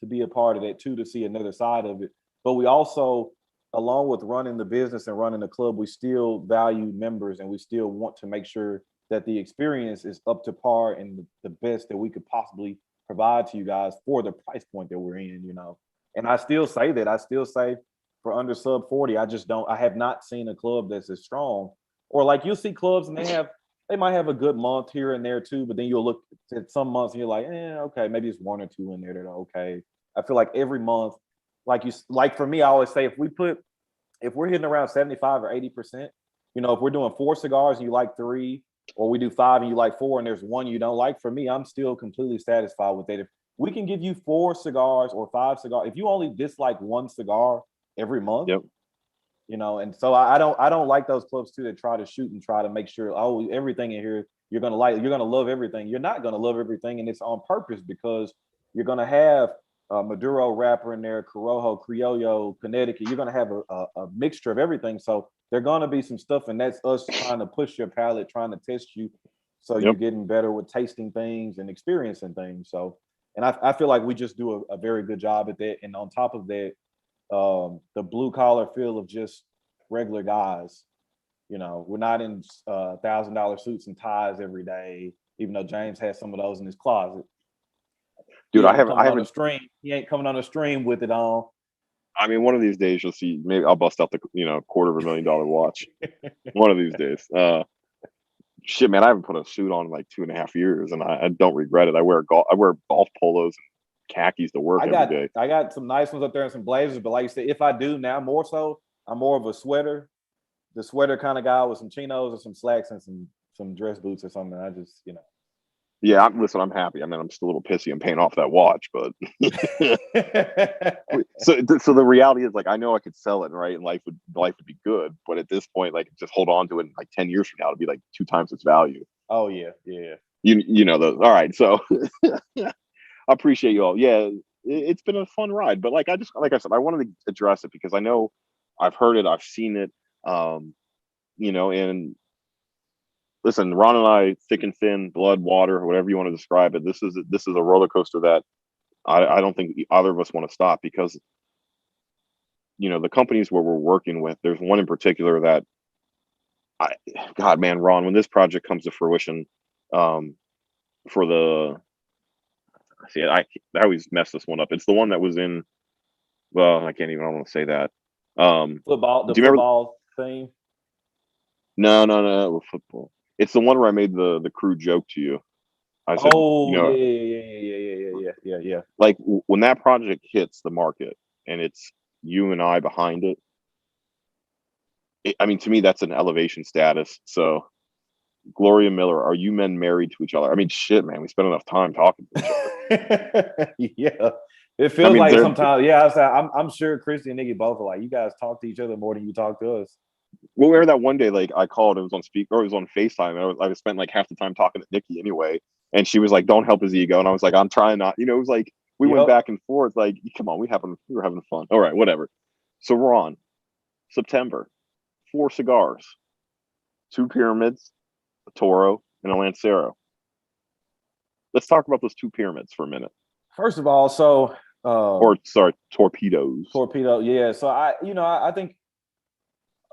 to be a part of that too, to see another side of it. But we also, along with running the business and running the club, we still value members, and we still want to make sure that the experience is up to par and the best that we could possibly provide to you guys for the price point that we're in, you know. And I still say that. I still say for under sub 40, I have not seen a club that's as strong. Or like you'll see clubs and they might have a good month here and there too, but then you'll look at some months and you're like, okay, maybe it's one or two in there that are okay. I feel like every month, like for me, I always say if we're hitting around 75 or 80%, you know, if we're doing 4 cigars and you like 3, or we do 5 and you like 4, and there's one you don't like, for me, I'm still completely satisfied with that. If we can give you 4 cigars or 5 cigars, if you only dislike 1 cigar every month, Yep. you know, and so I don't like those clubs too that try to shoot and try to make sure, oh, everything in here you're gonna love everything. You're not gonna love everything, and it's on purpose, because you're gonna have Maduro wrapper in there, Corojo, Criollo, Connecticut. You're gonna have a mixture of everything. So there's gonna be some stuff, and that's us trying to push your palate, trying to test you, so you're getting better with tasting things and experiencing things. So, and I feel like we just do a very good job at that. And on top of that, the blue collar feel of just regular guys. You know, we're not in $1,000 suits and ties every day, even though James has some of those in his closet. Dude, I haven't haven't. stream. He ain't coming on the stream with it on. I mean, one of these days you'll see. Maybe I'll bust out the $250,000 watch. One of these days. Shit, man, I haven't put a suit on in like 2.5 years, and I don't regret it. I wear golf polos and khakis to work every day. I got some nice ones up there and some blazers, but like you said, if I do now more so, I'm more of a the sweater kind of guy with some chinos or some slacks and some dress boots or something. I just, you know. Yeah, listen, I'm happy. I mean, I'm just a little pissy. I'm paying off that watch, but so the reality is, like, I know I could sell it, right, and life would be good. But at this point, like, just hold on to it. And like 10 years from now, it'll be like 2 times its value. Oh yeah, yeah. You know those. All right, so I appreciate you all. Yeah, it's been a fun ride, but like I said, I wanted to address it because I know I've heard it, I've seen it, you know, and. Listen, Ron and I, thick and thin, blood, water, whatever you want to describe it. This is a roller coaster that I don't think either of us want to stop, because, you know, the companies where we're working with, there's one in particular that God, man, Ron, when this project comes to fruition, for the, see, I always mess this one up. It's the one that was in, well, I don't want to say that. Football, do you remember football thing? No, football. It's the one where I made the crude joke to you. I said, oh, you know, yeah. Like when that project hits the market and it's you and I behind it, I mean, to me, that's an elevation status. So, Gloria Miller, are you men married to each other? I mean, shit, man, we spend enough time talking to each other. Yeah, it feels like sometimes. Yeah, I'm sure Christy and Nikki both are like, you guys talk to each other more than you talk to us. Well, remember that one day, like I called, it was on speaker, or it was on FaceTime, and I spent like half the time talking to Nikki anyway, and she was like, "Don't help his ego," and I was like, "I'm trying not," you know. It was like we went back and forth, like, "Come on, we were having fun." All right, whatever. So we're on September, 4 cigars, 2 pyramids, a Toro, and a Lancero. Let's talk about those 2 pyramids for a minute. First of all, so torpedoes. Torpedo, yeah. So I think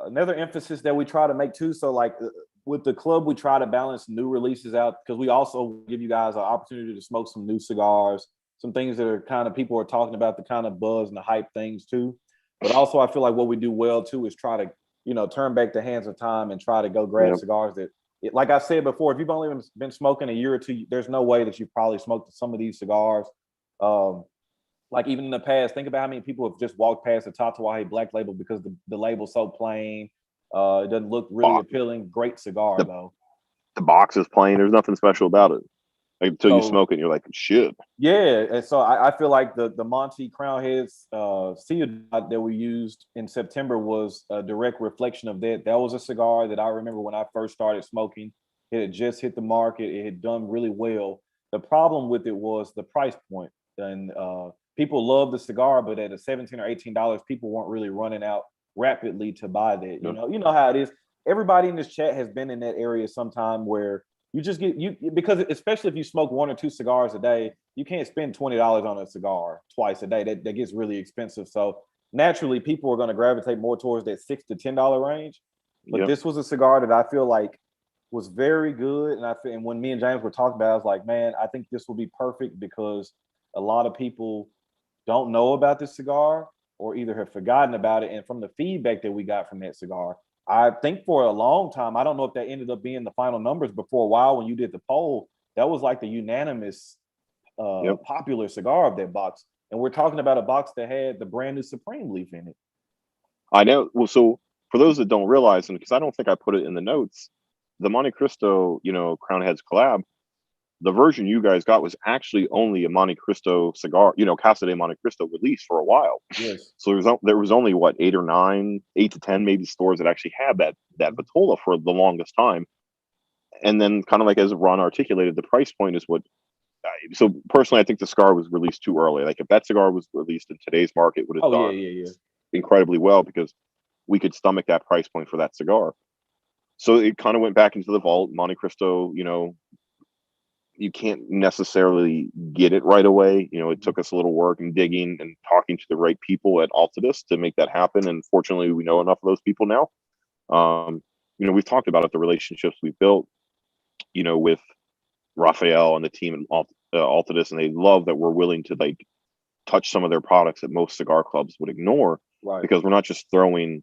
another emphasis that we try to make too. So like with the club, we try to balance new releases out, because we also give you guys an opportunity to smoke some new cigars, some things that are kind of people are talking about, the kind of buzz and the hype things too. But also I feel like what we do well too is try to, you know, turn back the hands of time and try to go grab cigars that, like I said before, if you've only been smoking a year or two, there's no way that you've probably smoked some of these cigars. Like even in the past, think about how many people have just walked past the Tatuaje Black Label because the label's so plain. It doesn't look really appealing. Great cigar though. The box is plain. There's nothing special about it. Like, until you smoke it, and you're like, shit. Yeah, and so I feel like the Monty Crown Heads seal that we used in September was a direct reflection of that. That was a cigar that I remember when I first started smoking. It had just hit the market. It had done really well. The problem with it was the price point, and people love the cigar, but at a $17 or $18, people weren't really running out rapidly to buy that. You know how it is. Everybody in this chat has been in that area sometime where you just get because especially if you smoke 1 or 2 cigars a day, you can't spend $20 on a cigar twice a day. That gets really expensive. So naturally, people are going to gravitate more towards that $6 to $10 range. But this was a cigar that I feel like was very good. And when me and James were talking about it, I was like, man, I think this will be perfect because a lot of people don't know about this cigar or either have forgotten about it. And from the feedback that we got from that cigar, I think for a long time, I don't know if that ended up being the final numbers, but for a while when you did the poll, that was like the unanimous popular cigar of that box. And we're talking about a box that had the brand new Supreme leaf in it. I know. Well, so for those that don't realize, and because I don't think I put it in the notes, the Monte Cristo, Crown Heads collab, the version you guys got was actually only a Monte Cristo cigar, Casa de Monte Cristo release for a while. Yes. So there was only what 8 to 10 maybe stores that actually had that Vitola for the longest time. And then kind of like as Ron articulated, the price point is what. So personally, I think the cigar was released too early. Like if that cigar was released in today's market, it would have done incredibly well because we could stomach that price point for that cigar. So it kind of went back into the vault. Monte Cristo, you can't necessarily get it right away. It took us a little work and digging and talking to the right people at Altadis to make that happen. And fortunately, we know enough of those people now. We've talked about it, the relationships we've built, with Raphael and the team at Altadis, and they love that we're willing to like touch some of their products that most cigar clubs would ignore, because we're not just throwing.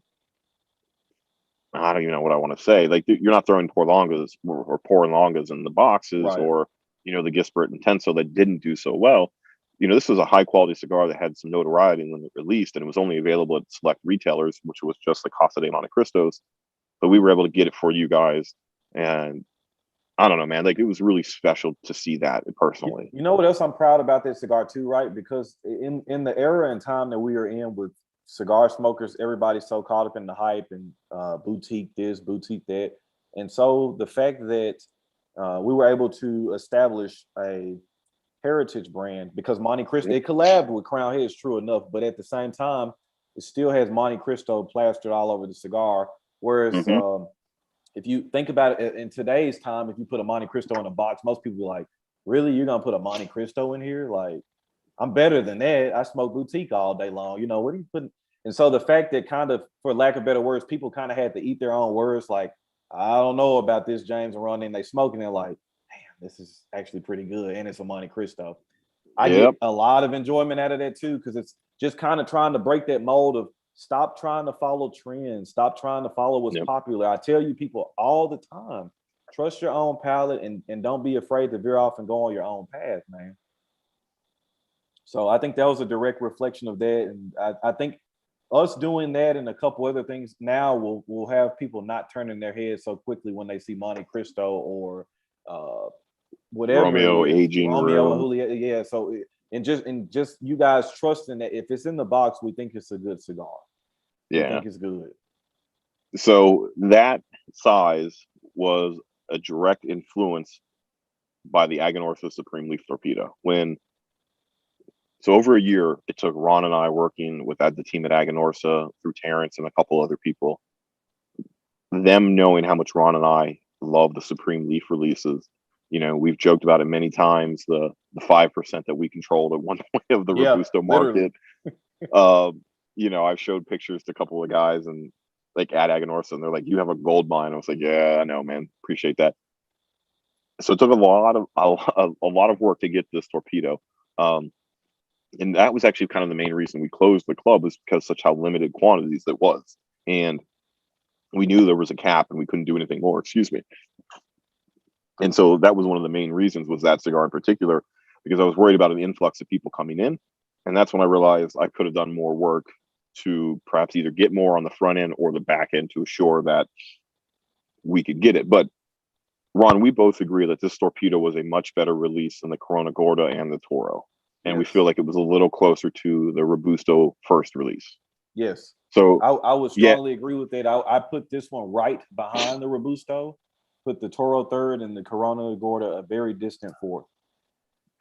I don't even know what I want to say. Like you're not throwing Porlongas or Porlongas in the boxes, or the Gispert Intenso that didn't do so well. This was a high quality cigar that had some notoriety when it released, and it was only available at select retailers, which was just the Casa de Monte Cristos. But we were able to get it for you guys, and I don't know, man. Like it was really special to see that personally. You know what else I'm proud about that cigar too, right? Because in the era and time that we are in with cigar smokers, everybody's so caught up in the hype and boutique this, boutique that. And so the fact that we were able to establish a heritage brand, because Monte Cristo, it collabed with Crown Heads, true enough, but at the same time, it still has Monte Cristo plastered all over the cigar. Whereas if you think about it in today's time, if you put a Monte Cristo in a box, most people are like, really, you're going to put a Monte Cristo in here? Like, I'm better than that. I smoke boutique all day long. What are you putting? And so the fact that kind of, for lack of better words, people kind of had to eat their own words. Like, I don't know about this, James, and Ron, and they smoke, and they're like, damn, this is actually pretty good. And it's a Monte Cristo. I get a lot of enjoyment out of that too, because it's just kind of trying to break that mold of stop trying to follow trends. Stop trying to follow what's popular. I tell you people all the time, trust your own palate and don't be afraid to veer off and go on your own path, man. So I think that was a direct reflection of that. And I think us doing that and a couple other things now will have people not turning their heads so quickly when they see Monte Cristo or whatever. Romeo aging. Romeo and Julio. Yeah. So and just you guys trusting that if it's in the box, we think it's a good cigar. Yeah. We think it's good. So that size was a direct influence by the Aganorsa Supreme Leaf Torpedo. So over a year, it took Ron and I working with the team at Aganorsa through Terrence and a couple other people, them knowing how much Ron and I love the Supreme Leaf releases. We've joked about it many times, the 5% that we controlled at one point of the Robusto market. I've showed pictures to a couple of guys and like at Aganorsa, and they're like, you have a gold mine. I was like, yeah, I know, man. Appreciate that. So it took a lot of work to get this torpedo. And that was actually kind of the main reason we closed the club, is because such how limited quantities it was. And we knew there was a cap and we couldn't do anything more, excuse me. And so that was one of the main reasons, was that cigar in particular, because I was worried about an influx of people coming in. And that's when I realized I could have done more work to perhaps either get more on the front end or the back end to assure that we could get it. But Ron, we both agree that this torpedo was a much better release than the Corona Gorda and the Toro. And we Yes. feel like it was a little closer to the Robusto first release. Yes. So I would yeah, strongly agree with that. I put this one right behind the Robusto, put the Toro third and the Corona Gorda a very distant fourth.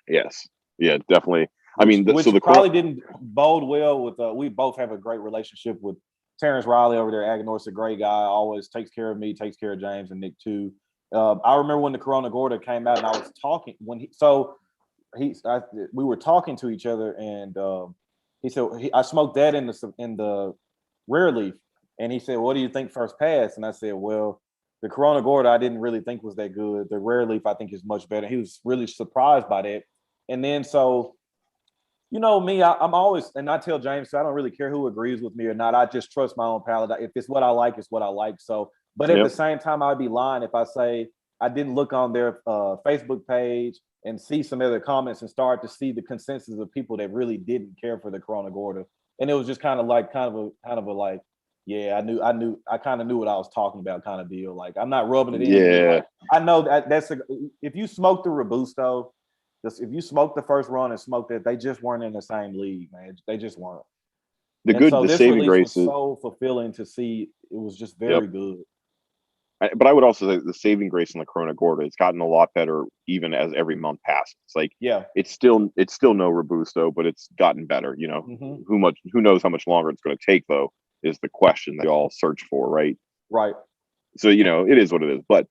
yes, yeah, definitely. I Which mean, which so the probably didn't bode well with we both have a great relationship with Terrence Riley over there. Aganor's a great guy, always takes care of me, takes care of James and Nick too. I remember when the Corona Gorda came out and I was talking when we were talking to each other and he said I smoked that in the rare leaf and he said, what do you think first pass? And I said, well, the Corona Gorda I didn't really think was that good. The rare leaf I think is much better. He was really surprised by that. And then so you know me, I'm always, and I tell James, so I don't really care who agrees with me or not. I just trust my own palate. If it's what I like, it's what I like. So, but at the yep, same time, I'd be lying if I say I didn't look on their Facebook page and see some other comments and start to see the consensus of people that really didn't care for the Corona Gorda. And it was just kind of a like, yeah, I kind of knew what I was talking about kind of deal. Like I'm not rubbing it in, but yeah. like I know if you smoke the Robusto, if you smoked the first run and smoked it, they just weren't in the same league, man. They just weren't. And so The this saving release was grace is so fulfilling to see. It was just yep. very good. But I would also say the saving grace in the Corona Gorda, it's gotten a lot better even as every month passes. Like Yeah. it's still no Robusto, but it's gotten better. You know, Mm-hmm. who knows how much longer it's going to take though is the question that you all search for, right? Right. So you know, it is what it is. But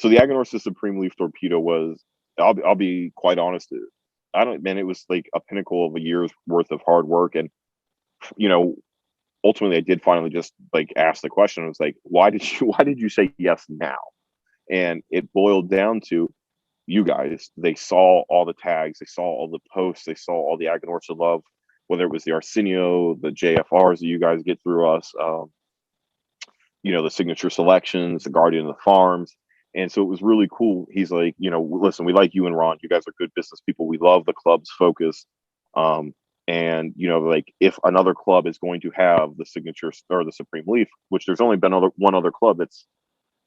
so the Aganorsa Supreme Leaf Torpedo was, I'll be quite honest, I don't, man, it was like a pinnacle of a year's worth of hard work, and you know, ultimately, I did finally just like ask the question. I was like, why did you say yes now? And it boiled down to you guys. They saw all the tags, they saw all the posts, they saw all the Aganorsa love, whether it was the Arsenio, the JFRs that you guys get through us, you know, the signature selections, the Guardian of the Farms. And so it was really cool. He's like, you know, listen, we like you and Ron. You guys are good business people. We love the club's focus. And you know, like if another club is going to have the signature or the Supreme Leaf, which there's only been one other club that's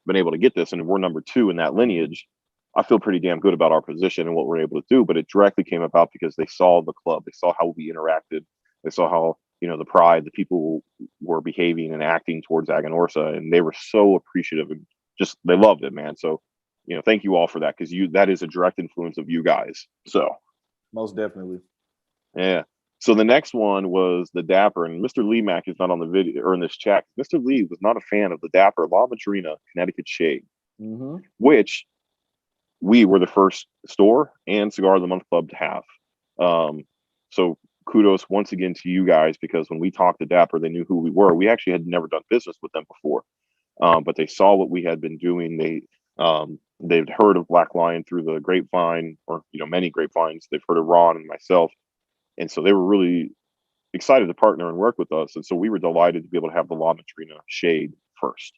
been able to get this, and we're number 2 in that lineage, I feel pretty damn good about our position and what we're able to do. But it directly came about because they saw the club, they saw how we interacted, they saw how, you know, the pride, the people were behaving and acting towards Aganorsa, and they were so appreciative and just they loved it, man. So, you know, thank you all for that, because that is a direct influence of you guys. So Most definitely. yeah. So the next one was the Dapper, and Mr. Lee Mack is not on the video or in this chat. Mr. Lee was not a fan of the Dapper La Madrina Connecticut Shade, Mm-hmm. which we were the first store and Cigar of the Month Club to have. So kudos once again to you guys, because when we talked to Dapper, they knew who we were. We actually had never done business with them before, but they saw what we had been doing. They'd heard of Black Lion through the grapevine, or you know, many grapevines. They've heard of Ron and myself, and so they were really excited to partner and work with us. And so we were delighted to be able to have the La Madrina Shade first.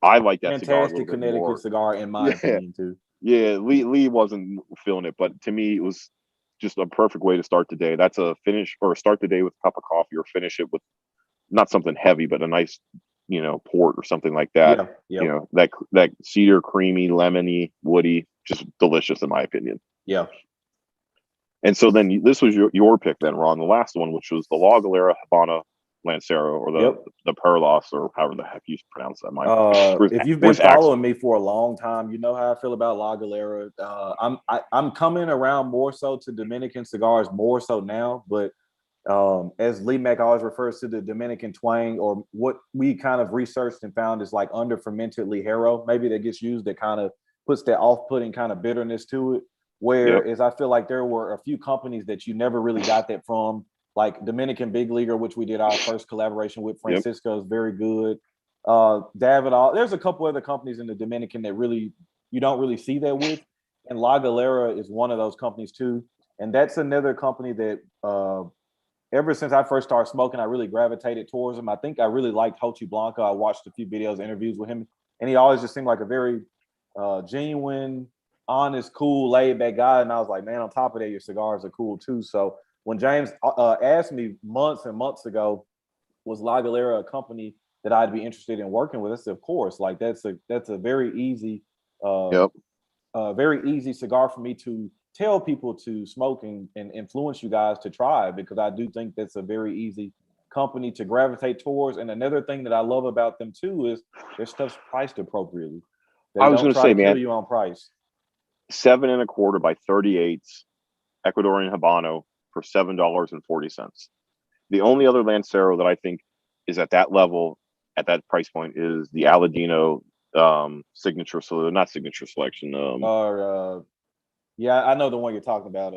I like that cigar a little Fantastic bit Connecticut more. cigar, in my Yeah, opinion, too. yeah. Lee wasn't feeling it, but to me, it was just a perfect way to start the day. That's a finish, or start the day with a cup of coffee, or finish it with not something heavy, but a nice, you know, port or something like that. Yeah. You Yep. know, that cedar, creamy, lemony, woody, just delicious in my opinion. Yeah. And so then this was your pick then, Ron, the last one, which was the La Galera Habana Lancero, or Yep. the Perlas, or however the heck you pronounce that. If you've been where's Axe? following me for a long time, you know how I feel about La Galera. I'm coming around more so to Dominican cigars more so now, but as Lee Mack always refers to the Dominican twang, or what we kind of researched and found is like under fermented Ligero, maybe that gets used, that kind of puts that off-putting kind of bitterness to it. Whereas I feel like there were a few companies that you never really got that from, like Dominican Big Leaguer, which we did our first collaboration with. Francisco is very good. Davidoff. There's a couple other companies in the Dominican that really you don't really see that with, and La Galera is one of those companies too. And that's another company that ever since I first started smoking, I really gravitated towards him. I think I really liked Hochi Blanco. I watched a few videos, interviews with him, and he always just seemed like a very genuine, honest, cool, laid back guy. And I was like, man, on top of that, your cigars are cool too. So when James asked me months and months ago, was La Galera a company that I'd be interested in working with? I said, of course. Like that's a very easy Yep. Very easy cigar for me to tell people to smoke and influence you guys to try, because I do think that's a very easy company to gravitate towards. And another thing that I love about them too is their stuff's priced appropriately. They I was don't going to try say, to kill man, you on price. 7.25 by 38s Ecuadorian Habano for $7.40. The only other Lancero that I think is at that level, at that price point, is the Aladino signature. So not signature selection. Yeah, I know the one you're talking about.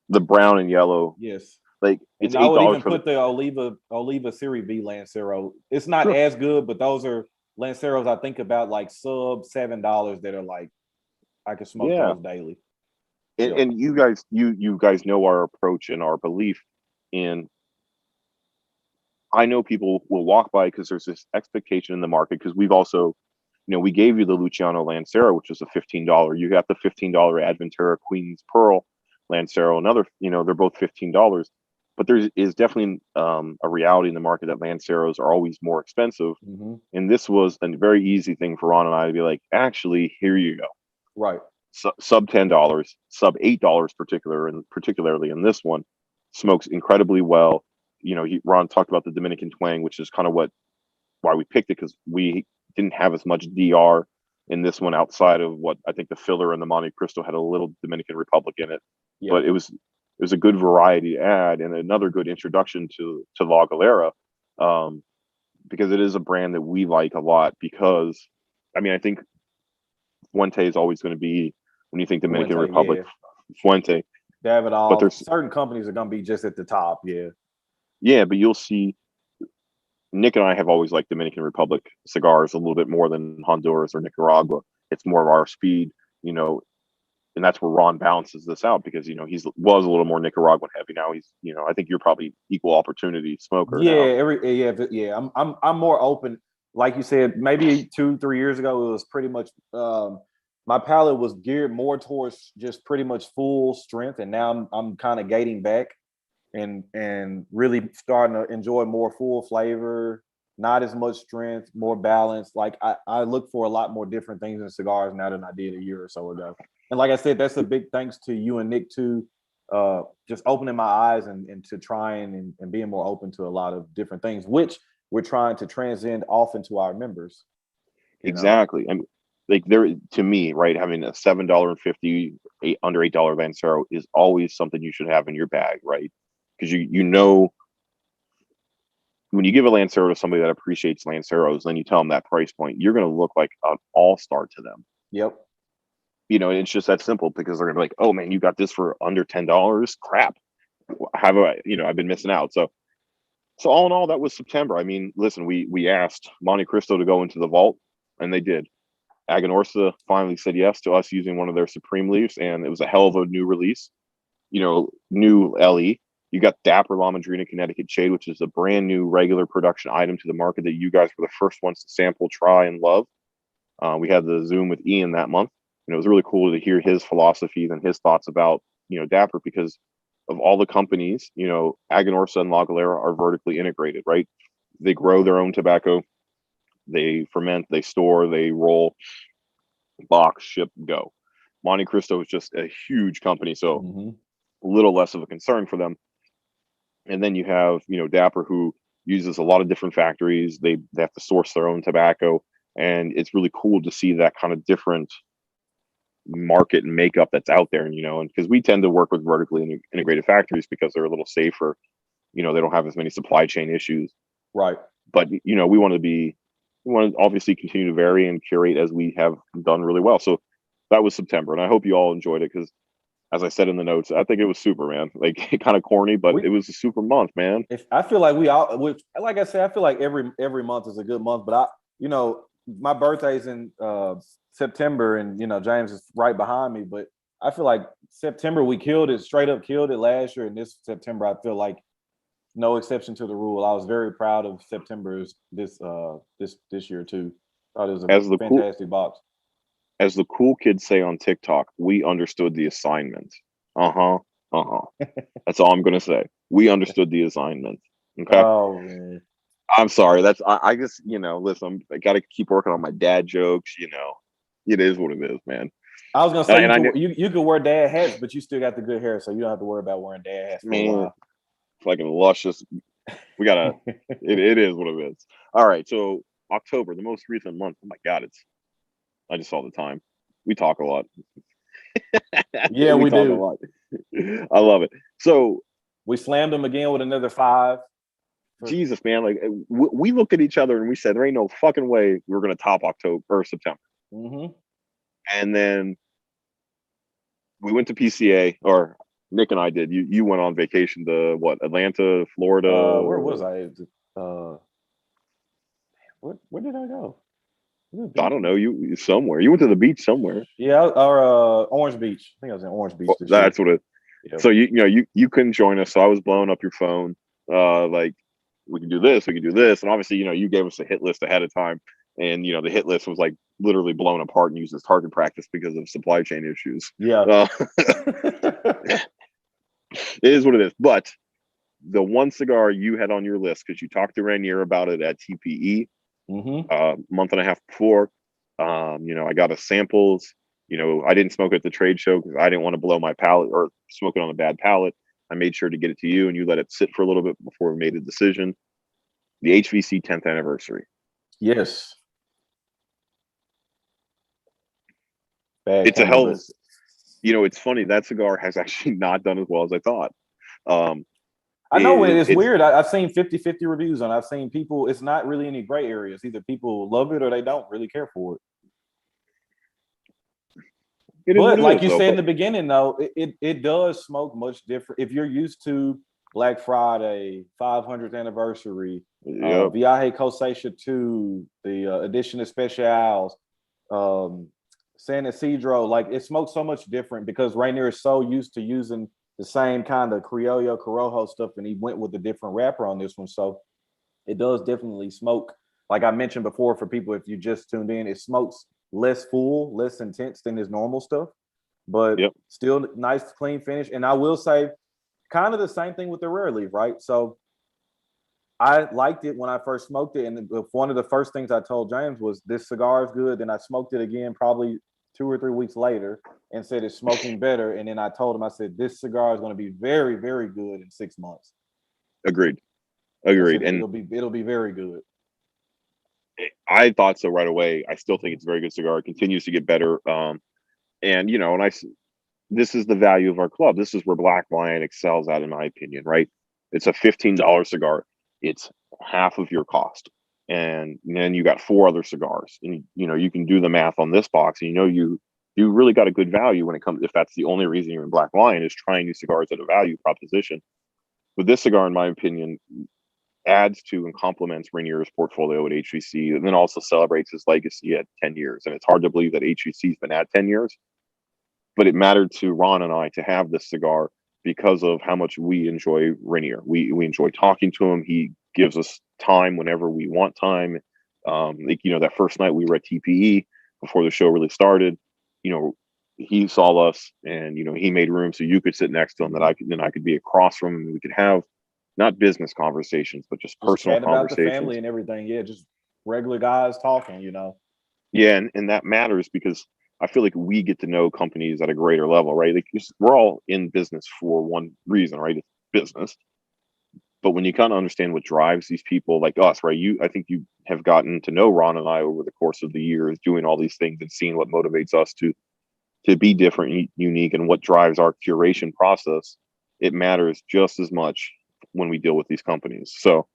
The brown and yellow. Yes. Like it's And I would $8 even for put the Oliva Series B Lancero. It's not Sure. as good, but those are Lanceros I think about like sub $7 that are like I can smoke those daily. And you guys know our approach and our belief in. I know people will walk by because there's this expectation in the market, because we've also, we gave you the Luciano Lancero, which is a $15. You got the $15 Adventera Queen's Pearl Lancero, another, they're both $15. But there is definitely a reality in the market that Lanceros are always more expensive. Mm-hmm. And this was a very easy thing for Ron and I to be like, actually, here you go. Right. Sub $10, sub $8 particularly in this one, smokes incredibly well. Ron talked about the Dominican twang, which is kind of why we picked it, because we didn't have as much DR in this one outside of what I think the filler and the Monte Cristo had a little Dominican Republic in it. Yeah. But it was a good variety to add and another good introduction to La Galera, because it is a brand that we like a lot. Because I think Fuente is always going to be, when you think Dominican Republic, Fuente. They have it all. But there's certain companies are going to be just at the top. Yeah, but you'll see. Nick and I have always liked Dominican Republic cigars a little bit more than Honduras or Nicaragua. It's more of our speed, and that's where Ron balances this out, because was a little more Nicaraguan heavy. Now he's, I think you're probably equal opportunity smoker. Yeah, I'm more open. Like you said, maybe 2-3 years ago, it was pretty much my palate was geared more towards just pretty much full strength, and now I'm kind of gating back and really starting to enjoy more full flavor, not as much strength, more balance. Like I look for a lot more different things in cigars now than I did a year or so ago. And like I said, that's a big thanks to you and Nick too, just opening my eyes and to trying and being more open to a lot of different things, which we're trying to transcend off into our members. Exactly. And like there, to me, right, having a $7.50 under $8 Lancero is always something you should have in your bag, right? Because when you give a Lancero to somebody that appreciates Lanceros, then you tell them that price point, you're going to look like an all-star to them. Yep. It's just that simple, because they're going to be like, oh man, you got this for under $10. Crap. Have I, I've been missing out. So all in all, that was September. Listen, we asked Monte Cristo to go into the vault, and they did. Aganorsa finally said yes to us using one of their Supreme leaves, and it was a hell of a new release. New LE. You got Dapper La Madrina Connecticut Shade, which is a brand new regular production item to the market that you guys were the first ones to sample, try, and love. We had the Zoom with Ian that month, and it was really cool to hear his philosophies and his thoughts about, Dapper, because of all the companies, Aganorsa and La Galera are vertically integrated, right? They grow their own tobacco, they ferment, they store, they roll, box, ship, go. Monte Cristo is just a huge company, so a little less of a concern for them. And then you have, Dapper, who uses a lot of different factories. They have to source their own tobacco. And it's really cool to see that kind of different market and makeup that's out there. And because we tend to work with vertically integrated factories because they're a little safer. They don't have as many supply chain issues. Right. But, we want to obviously continue to vary and curate as we have done really well. So that was September. And I hope you all enjoyed it, because as I said in the notes, I think it was super, man. Like, kind of corny, but it was a super month, man. I feel like like I said, I feel like every month is a good month. But my birthday's in September, and James is right behind me. But I feel like September we straight up killed it last year, and this September I feel like no exception to the rule. I was very proud of September's this year too. Thought it was a fantastic box. As the cool kids say on TikTok, we understood the assignment. That's all I'm gonna say. We understood the assignment. Okay. Oh man. I'm sorry. I just, listen, I gotta keep working on my dad jokes, It is what it is, man. I was gonna say And you could wear dad hats, but you still got the good hair, so you don't have to worry about wearing dad hats for a man, while. fucking luscious. We gotta. It is what it is. All right, so October, the most recent month. Oh my god, I just saw the time. We talk a lot. Yeah, we talk do. a lot. I love it. So we slammed them again with another 5. Jesus, man! Like we looked at each other and we said, "There ain't no fucking way we're gonna top October or September." Mm-hmm. And then we went to PCA, or Nick and I did. You went on vacation to what? Atlanta, Florida. Where was I? Where did I go? I don't know. You somewhere. You went to the beach somewhere. Yeah, or Orange Beach. I think I was in Orange Beach. Well, that's what it. Yep. So you couldn't join us. So I was blowing up your phone. Like we can do this, we can do this, and obviously you gave us a hit list ahead of time, and the hit list was like literally blown apart and used as target practice because of supply chain issues. Yeah, it is what it is. But the one cigar you had on your list because you talked to Rainier about it at TPE month and a half before. I got a samples. I didn't smoke at the trade show because I didn't want to blow my palate or smoke it on a bad palate. I made sure to get it to you, and you let it sit for a little bit before we made a decision. The HVC 10th anniversary. Yes. It's a hell of it's funny. That cigar has actually not done as well as I thought. I know it's weird. I've seen 50-50 reviews on it. I've seen people, it's not really any gray areas. Either people love it or they don't really care for it. But like you said in the beginning, though, it does smoke much different. If you're used to Black Friday, 500th anniversary, Viaje Cosecha 2, the edition of Specials, San Isidro, like it smokes so much different because Rainier is so used to using the same kind of Criollo Corojo stuff, and he went with a different wrapper on this one. So it does definitely smoke. Like I mentioned before, for people, if you just tuned in, it smokes less full, less intense than his normal stuff, but still nice, clean finish. And I will say kind of the same thing with the rare leaf, right? So I liked it when I first smoked it. And one of the first things I told James was this cigar is good. Then I smoked it again probably 2 or 3 weeks later and said it's smoking better. And then I told him, I said, this cigar is going to be very, very good in 6 months. Agreed. And it'll be very good. I thought so right away. I still think it's a very good cigar. It continues to get better. This is the value of our club. This is where Black Lion excels at, in my opinion, right? It's a $15 cigar. It's half of your cost. And then you got 4 other cigars. And you can do the math on this box, and you really got a good value when it comes, if that's the only reason you're in Black Lion, is trying new cigars at a value proposition. But this cigar, in my opinion, adds to and complements Rainier's portfolio at HVC, and then also celebrates his legacy at 10 years. And it's hard to believe that HVC's been at 10 years, but it mattered to Ron and I to have this cigar because of how much we enjoy Rainier. We enjoy talking to him. He gives us time whenever we want time. That first night we were at TPE before the show really started, he saw us, and he made room so you could sit next to him, that I could be across from him, and we could have not business conversations, but just personal conversations about the family and everything. Yeah, just regular guys talking. Yeah, and that matters because I feel like we get to know companies at a greater level, right? Like we're all in business for one reason, right? It's business. But when you kind of understand what drives these people like us, right? I think you have gotten to know Ron and I over the course of the years, doing all these things and seeing what motivates us to be different, unique, and what drives our curation process. It matters just as much when we deal with these companies. So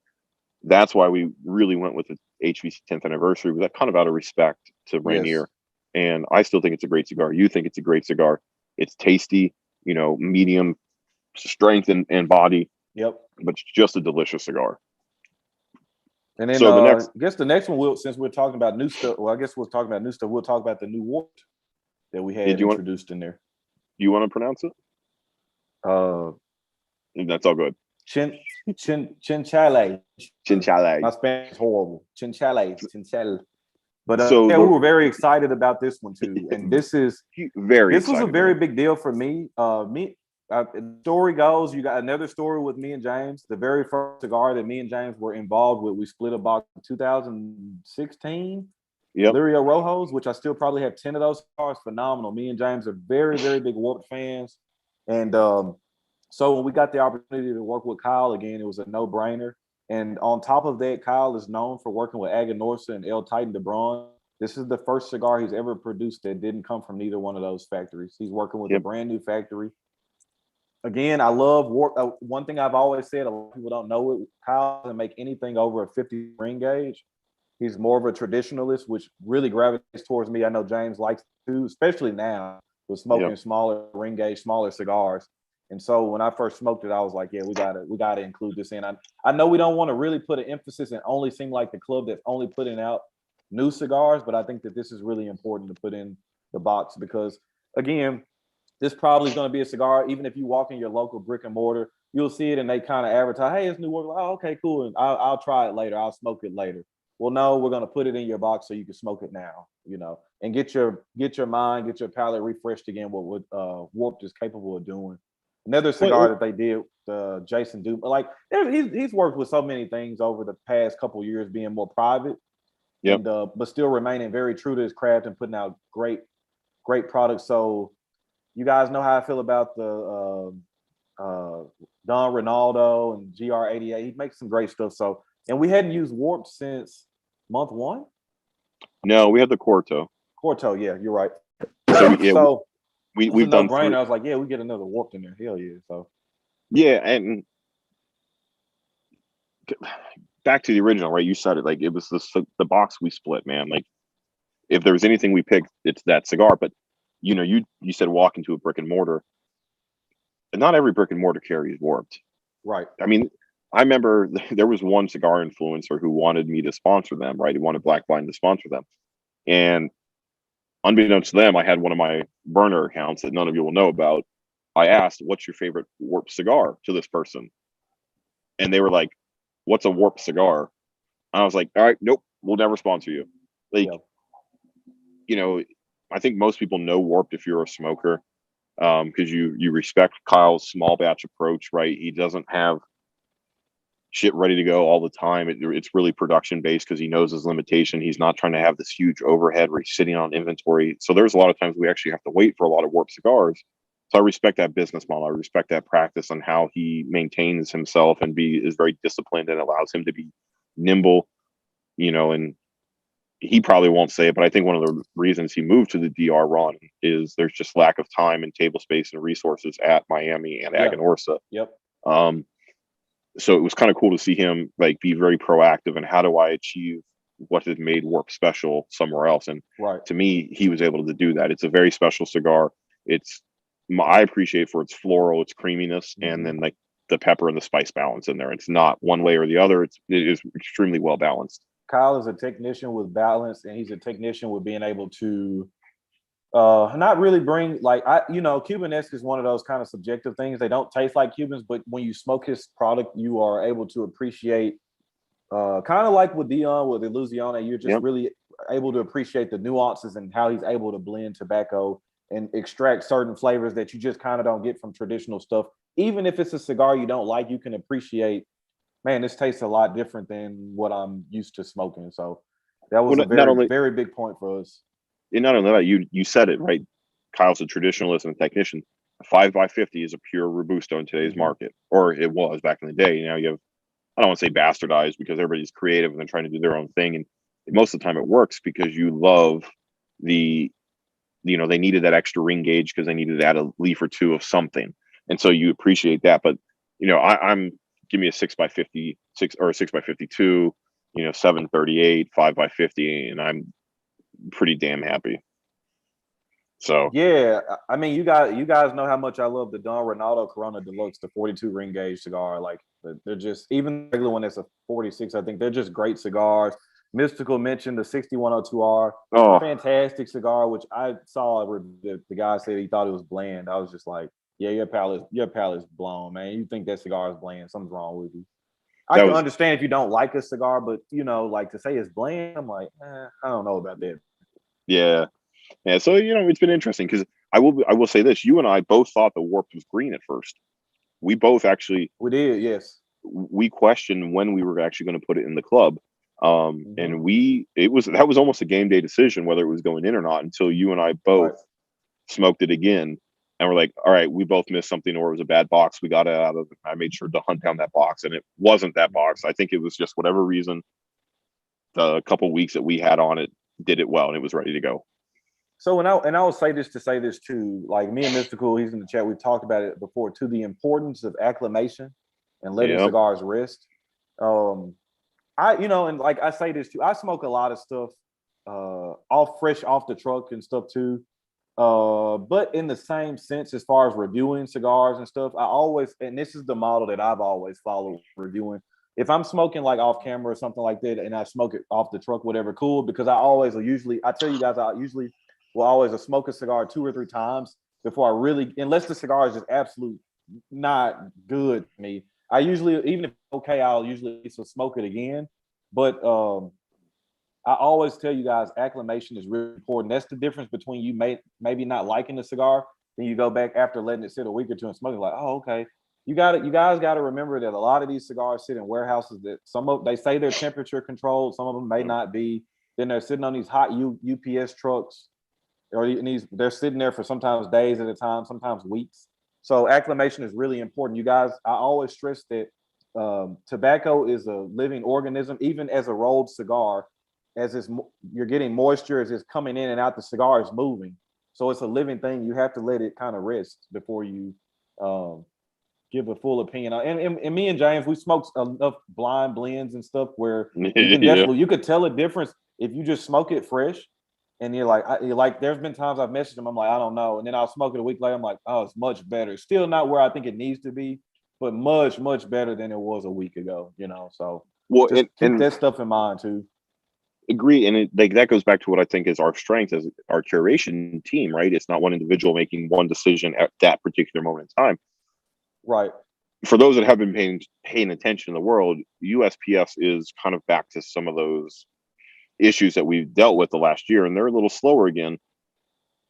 that's why we really went with the HVC 10th anniversary, with that kind of out of respect to Rainier. Yes. And I still think it's a great cigar. You think it's a great cigar. It's tasty, medium strength and body. Yep. But it's just a delicious cigar. And then I guess the next one, since we're talking about new stuff, we'll talk about the new wort that we had introduced in there. Do you want to pronounce it? That's all good. Chinchale. My Spanish is horrible. Chinchale. But we were very excited about this one too. And this was a very big deal for me. The story goes, you got another story with me and James. The very first cigar that me and James were involved with, we split a box in 2016. Yep. Lirio Rojos, which I still probably have 10 of those cigars. Phenomenal. Me and James are very, very big Warped fans. And so when we got the opportunity to work with Kyle again, it was a no-brainer. And on top of that, Kyle is known for working with Aganorsa and El Titan de Bron. This is the first cigar he's ever produced that didn't come from neither one of those factories. He's working with a brand new factory. Again, I love Warp. One thing I've always said, a lot of people don't know it, Kyle doesn't make anything over a 50 ring gauge. He's more of a traditionalist, which really gravitates towards me. I know James likes to, especially now with smoking smaller ring gauge, smaller cigars. And so when I first smoked it, I was like, yeah, we gotta include this in. I know we don't want to really put an emphasis and only seem like the club that's only putting out new cigars, but I think that this is really important to put in the box because, again, this probably is going to be a cigar. Even if you walk in your local brick and mortar, you'll see it and they kind of advertise, hey, it's new work. Oh, okay, cool. And I'll try it later. I'll smoke it later. Well, no, we're going to put it in your box so you can smoke it now, and get your mind, get your palate refreshed again. What Warped is capable of doing. Another cigar that they did, Jason Duke, like he's worked with so many things over the past couple of years, being more private, and but still remaining very true to his craft and putting out great products. So you guys know how I feel about the Don Ronaldo and GR88. He makes some great stuff. So, and we hadn't used Warped since month 1. No, we had the Corto. Yeah, you're right. So we've done no-brainer. I was like, yeah, we get another Warped in there. Hell yeah. So yeah, and back to the original, right? You said it, like it was the box we split, man. Like if there was anything we picked, it's that cigar. But you said walk into a brick and mortar, and not every brick and mortar carries Warped. Right. I mean, I remember there was one cigar influencer who wanted me to sponsor them, right? He wanted Black Vine to sponsor them. And unbeknownst to them, I had one of my burner accounts that none of you will know about. I asked, what's your favorite Warped cigar to this person? And they were like, what's a Warped cigar? And I was like, all right, nope, we'll never sponsor you. Like, I think most people know Warped if you're a smoker, because you respect Kyle's small batch approach, right? He doesn't have shit ready to go all the time. It's really production based because he knows his limitation. He's not trying to have this huge overhead where he's sitting on inventory. So there's a lot of times we actually have to wait for a lot of Warped cigars. So I respect that business model. I respect that practice on how he maintains himself and is very disciplined and allows him to be nimble, and he probably won't say it, but I think one of the reasons he moved to the DR run is there's just lack of time and table space and resources at Miami and Aganorsa. Yep. So it was kind of cool to see him like be very proactive and how do I achieve what has made Warp special somewhere else. And to me, he was able to do that. It's a very special cigar. I appreciate for its floral, its creaminess, and then like the pepper and the spice balance in there. It's not one way or the other. It is extremely well balanced. Kyle is a technician with balance, and he's a technician with being able to not really bring Cubanesque is one of those kind of subjective things. They don't taste like Cubans, but when you smoke his product, you are able to appreciate kind of like with Dion with Illusione, you're just really able to appreciate the nuances and how he's able to blend tobacco and extract certain flavors that you just kind of don't get from traditional stuff. Even if it's a cigar you don't like, you can appreciate, man, this tastes a lot different than what I'm used to smoking. So that was a very big point for us. And not only that, you said it, right? Kyle's a traditionalist and a technician. A 5x50 is a pure Robusto in today's market, or it was back in the day. Now you have, I don't want to say bastardized because everybody's creative and they're trying to do their own thing. And most of the time it works because you love they needed that extra ring gauge because they needed to add a leaf or two of something. And so you appreciate that. But, I'm give me a 6x50, 6 or a 6x52, 738, 5x50, and I'm pretty damn happy. So yeah, I mean, you guys know how much I love the Don Ronaldo Corona Deluxe, the 42 ring gauge cigar. Like they're just, even the regular one that's a 46, I think they're just great cigars. Mystical mentioned the 6102R, fantastic cigar, which I saw the guy said he thought it was bland. I was just like, yeah, your palate's blown, man. You think that cigar is bland? Something's wrong with you. I can understand if you don't like a cigar, but like to say it's bland, I'm like, I don't know about that. Yeah. So it's been interesting because I will say this: you and I both thought the Warped was green at first. We both actually did, yes. We questioned when we were actually going to put it in the club. And that was almost a game day decision whether it was going in or not until you and I both smoked it again. And we're like, all right, we both missed something, or it was a bad box. We got it out of it. I made sure to hunt down that box, and it wasn't that box. I think it was just whatever reason, the couple weeks that we had on it did it well, and it was ready to go. So, and I will say this too, like me and Mystical, he's in the chat, we've talked about it before too, the importance of acclimation and letting cigars rest. And like I say this too, I smoke a lot of stuff fresh off the truck and stuff too. But in the same sense, as far as reviewing cigars and stuff, I always, and this is the model that I've always followed reviewing. If I'm smoking like off camera or something like that, and I smoke it off the truck, whatever, cool. Because I tell you guys, I usually will always smoke a cigar 2 or 3 times before I really, unless the cigar is just absolute not good to me. I usually, even if it's okay, I'll usually smoke it again. But I always tell you guys, acclimation is really important. That's the difference between you maybe not liking the cigar, then you go back after letting it sit a week or two and smoking, like, oh, okay. You guys got to remember that a lot of these cigars sit in warehouses that they say they're temperature controlled, some of them may not be. Then they're sitting on these hot UPS trucks, or they're sitting there for sometimes days at a time, sometimes weeks. So acclimation is really important. You guys, I always stress that tobacco is a living organism, even as a rolled cigar. You're getting moisture as it's coming in and out, the cigar is moving. So it's a living thing. You have to let it kind of rest before you give a full opinion. And me and James, we smoked enough blind blends and stuff where you can you could tell a difference if you just smoke it fresh. And you're like, there's been times I've messaged him, I'm like, I don't know. And then I'll smoke it a week later, I'm like, oh, it's much better. Still not where I think it needs to be, but much, much better than it was a week ago, So keep that stuff in mind too. Agree. And that goes back to what I think is our strength as our curation team, right? It's not one individual making one decision at that particular moment in time. Right. For those that have been paying attention in the world, USPS is kind of back to some of those issues that we've dealt with the last year, and they're a little slower again.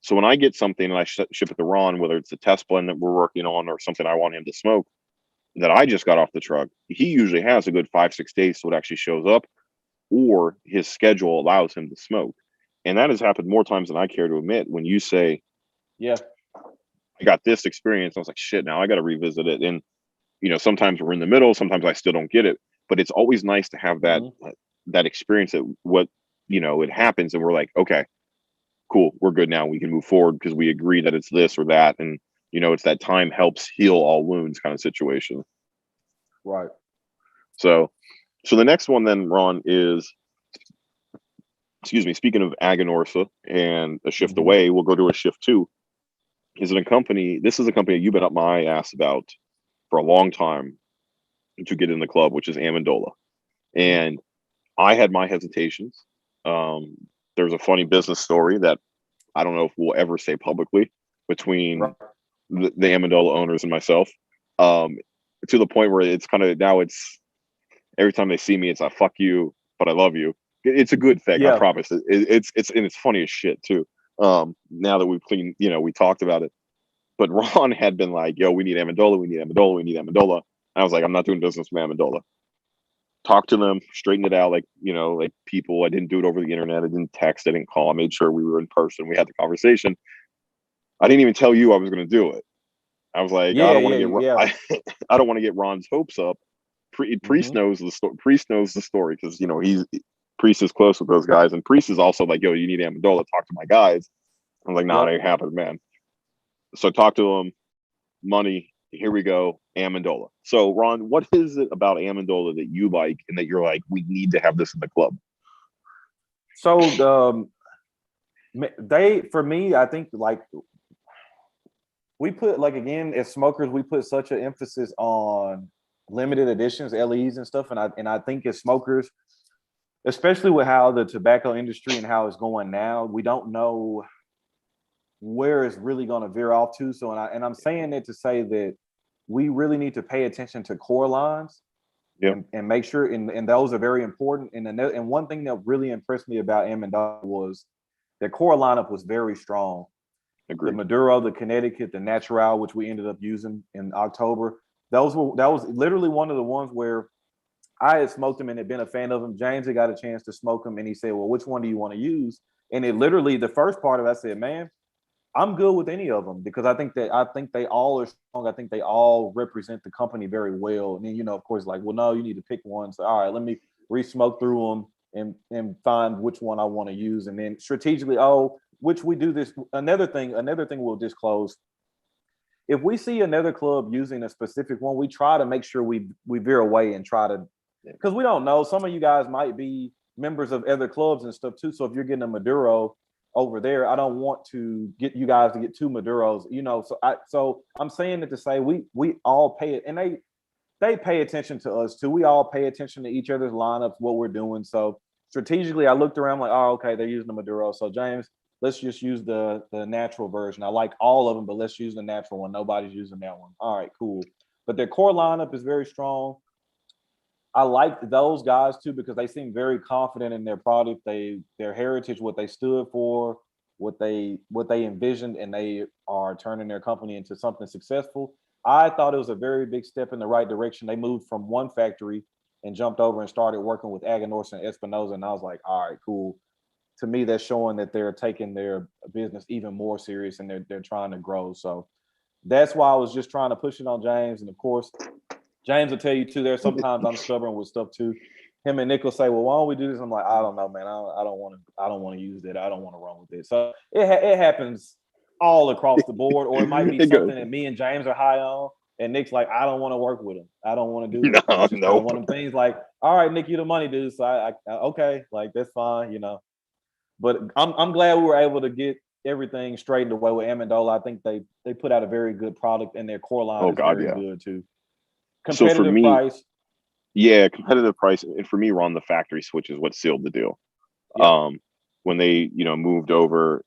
So when I get something and I ship it to Ron, whether it's a test blend that we're working on or something I want him to smoke that I just got off the truck, he usually has a good 5-6 days so it actually shows up, or his schedule allows him to smoke. And that has happened more times than I care to admit. When you say, yeah, I got this experience, I was like, shit, now I got to revisit it. And sometimes we're in the middle, sometimes I still don't get it, but it's always nice to have that that experience that it happens and we're like, okay, cool, we're good now, we can move forward because we agree that it's this or that. And it's that time helps heal all wounds kind of situation. Right. So the next one then, Ron, is, excuse me, speaking of Aganorsa and a shift away, we'll go to a shift 2. This is a company you've been up my ass about for a long time to get in the club, which is Amendola. And I had my hesitations. There's a funny business story that I don't know if we'll ever say publicly between the Amendola owners and myself, to the point where it's kind of now it's every time they see me, it's a fuck you, but I love you. It's a good thing, I promise. It's funny as shit too. Now that we've cleaned, we talked about it. But Ron had been like, yo, we need Amendola, we need Amendola, we need Amendola. And I was like, I'm not doing business with Amendola. Talk to them, straighten it out, like people. I didn't do it over the internet. I didn't text, I didn't call. I made sure we were in person. We had the conversation. I didn't even tell you I was going to do it. I was like, I don't want to I don't want to get Ron's hopes up. Priest knows the story. Priest knows the story because Priest is close with those guys, and Priest is also like, yo, you need Amendola. Talk to my guys. I'm like, nah, it ain't happening, man. So talk to them. Money. Here we go. Amendola. So Ron, what is it about Amendola that you like and that you're like, we need to have this in the club? So for me, I think like we put again as smokers, we put such an emphasis on limited editions, LEs and stuff, and I think as smokers, especially with how the tobacco industry and how it's going now, we don't know where it's really going to veer off to. So, I'm saying it to say that we really need to pay attention to core lines and make sure, and those are very important. And one thing that really impressed me about Amendola was their core lineup was very strong. Agreed. The Maduro, the Connecticut, the Natural, which we ended up using in October. That was literally one of the ones where I had smoked them and had been a fan of them. James had got a chance to smoke them, and he said, "Well, which one do you want to use?" And it literally, the first part of it, I said, "Man, I'm good with any of them because I think they all are strong. I think they all represent the company very well." And then, you know, of course, like, well, no, you need to pick one. So, all right, let me re-smoke through them and find which one I want to use. And then strategically, which we do this. Another thing we'll disclose. If we see another club using a specific one, we try to make sure we veer away and try to, because we don't know. Some of you guys might be members of other clubs and stuff too. So if you're getting a Maduro over there, I don't want to get you guys to get two Maduros, you know. So I'm saying it to say we all pay it, and they pay attention to us too. We all pay attention to each other's lineups, what we're doing. So strategically, I looked around like, oh, okay, they're using the Maduro. So James, let's just use the natural version. I like all of them, but let's use the natural one. Nobody's using that one. All right, cool. But their core lineup is very strong. I like those guys too because they seem very confident in their product, their heritage, what they stood for, what they envisioned, and they are turning their company into something successful. I thought it was a very big step in the right direction. They moved from one factory and jumped over and started working with Aganorsa and Espinosa, and I was like, all right, cool. To me, that's showing that they're taking their business even more serious and they're trying to grow. So that's why I was just trying to push it on James, and of course, James will tell you too. There's sometimes I'm stubborn with stuff too. Him and Nick will say, "Well, why don't we do this?" I'm like, "I don't know, man. I don't want to use it. I don't want to run with it." So it happens all across the board, or it might be something that me and James are high on, and Nick's like, "I don't want to work with him. I don't want to do it." No, It's just kind of one of them things. Like, all right, Nick, you the money dude, so I okay, like that's fine, you know. But I'm glad we were able to get everything straightened away with Amendola. I think they put out a very good product, and their core line is very good too. So for Competitive me, price. yeah, competitive price, and for me, Ron, the factory switch is what sealed the deal. Yeah. When they, moved over,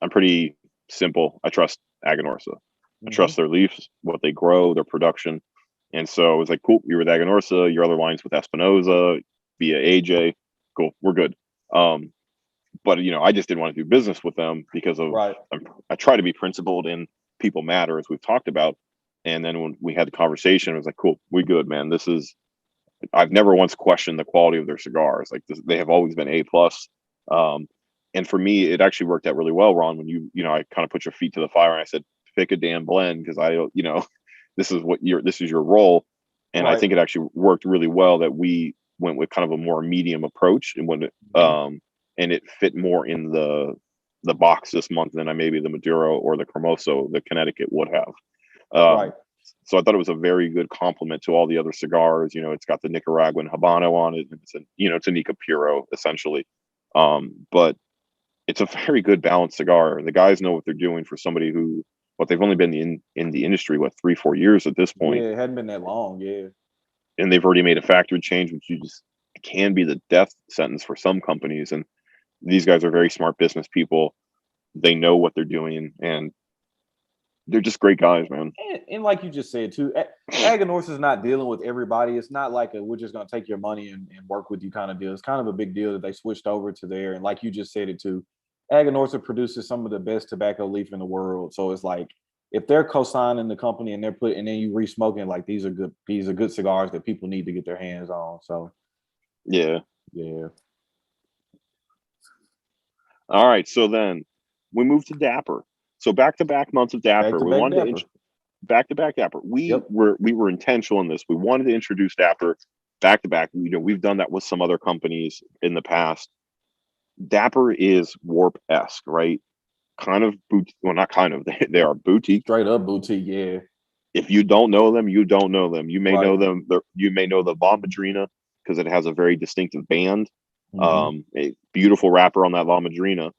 I'm pretty simple. I trust Aganorsa. I trust their leaves, what they grow, their production, and so it was like, cool. You're with Aganorsa. Your other lines with Espinosa via AJ. Cool, we're good. But I just didn't want to do business with them because of Right. I try to be principled and people matter, as we've talked about. And then when we had the conversation, it was like, cool, we good, man. I've never once questioned the quality of their cigars. Like they have always been A+. And for me, it actually worked out really well, Ron, when I kind of put your feet to the fire and I said, pick a damn blend because this is your role. And I think it actually worked really well that we went with kind of a more medium approach and it fit more in the box this month than maybe the Maduro or the Cremoso, the Connecticut would have. So I thought it was a very good complement to all the other cigars. It's got the Nicaraguan Habano on it. It's a Nica Puro essentially. But it's a very good balanced cigar. The guys know what they're doing for somebody they've only been in the industry, 3-4 years at this point. Yeah, it hadn't been that long. Yeah. And they've already made a factory change, which can be the death sentence for some companies. And these guys are very smart business people. They know what they're doing, and they're just great guys, man. And like you just said too, Aganorsa is not dealing with everybody. It's not like we're just going to take your money and work with you kind of deal. It's kind of a big deal that they switched over to there. And like you just said it too, Aganorsa produces some of the best tobacco leaf in the world. So it's like if they're co-signing the company and and then you re-smoking, like these are good cigars that people need to get their hands on. So yeah. All right, so then we moved to Dapper. So back-to-back months of Dapper. We wanted to back-to-back Dapper. We were intentional in this. We wanted to introduce Dapper back-to-back. We've done that with some other companies in the past. Dapper is Warp-esque, right? Kind of not kind of. They are boutique. Straight up boutique, yeah. If you don't know them, you don't know them. You may know them. You may know the La Madrina because it has a very distinctive band. A beautiful wrapper on that La Madrina.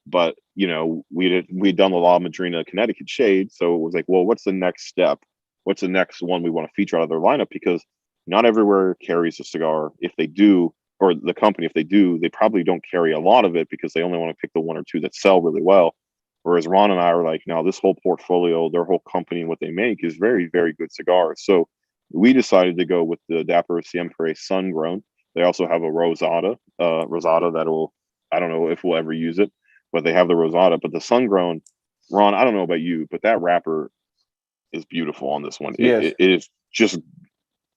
But we'd done the La Madrina Connecticut shade, so it was like, well, what's the next step? What's the next one we want to feature out of their lineup? Because not everywhere carries a cigar. If they do, or the company, if they do, they probably don't carry a lot of it because they only want to pick the one or two that sell really well. Whereas Ron and I are like, no, this whole portfolio, their whole company, what they make is very, very good cigars. So we decided to go with the Dapper Siempre Sun Grown. They also have a Rosada that I don't know if we'll ever use it, but they have the Rosada. But the Sun Grown, Ron, I don't know about you, but that wrapper is beautiful on this one. Yes. It is just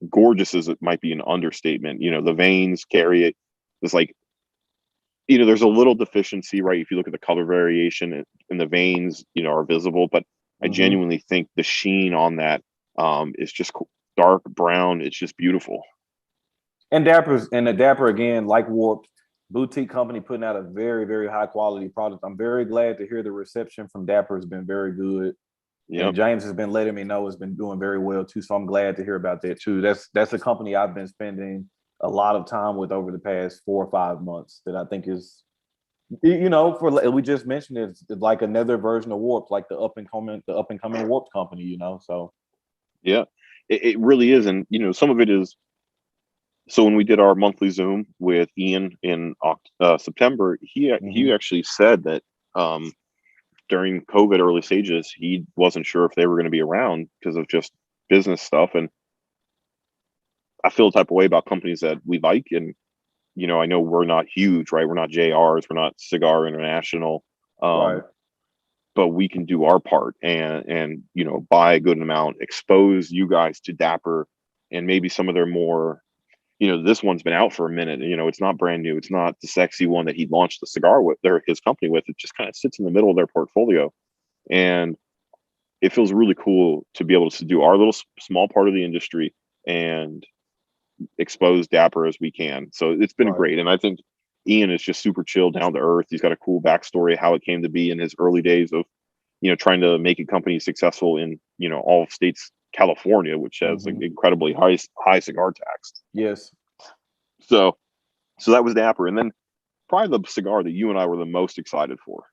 gorgeous as it might be an understatement. You know, the veins carry it. It's like, you know, there's a little deficiency, right? If you look at the color variation and the veins, you know, are visible, but I genuinely think the sheen on that is just dark brown. It's just beautiful. And the Dapper again, like Warped, boutique company putting out a very, very high quality product. I'm very glad to hear the reception from Dapper has been very good. Yeah, and James has been letting me know it's been doing very well too. So I'm glad to hear about that too. That's a company I've been spending a lot of time with over the past 4 or 5 months that I think is, you know, we just mentioned it's like another version of Warped, like the up and coming Warped company, you know. So yeah, it really is. And you know, some of it is, so when we did our monthly Zoom with Ian in September, he actually said that during COVID early stages, he wasn't sure if they were going to be around because of just business stuff. And I feel the type of way about companies that we like. And, you know, I know we're not huge, right? We're not JRs, we're not Cigar International. right. But we can do our part and, you know, buy a good amount, expose you guys to Dapper and maybe some of their more, you know, this one's been out for a minute. You know, it's not brand new. It's not the sexy one that he launched the cigar with, his company with. It just kind of sits in the middle of their portfolio. And it feels really cool to be able to do our little small part of the industry and expose Dapper as we can. So it's been great. And I think Ian is just super chill, down to earth. He's got a cool backstory, how it came to be in his early days of, you know, trying to make a company successful in, you know, all of states, California, which has an incredibly high cigar tax. Yes. So that was Dapper. And then probably the cigar that you and I were the most excited for.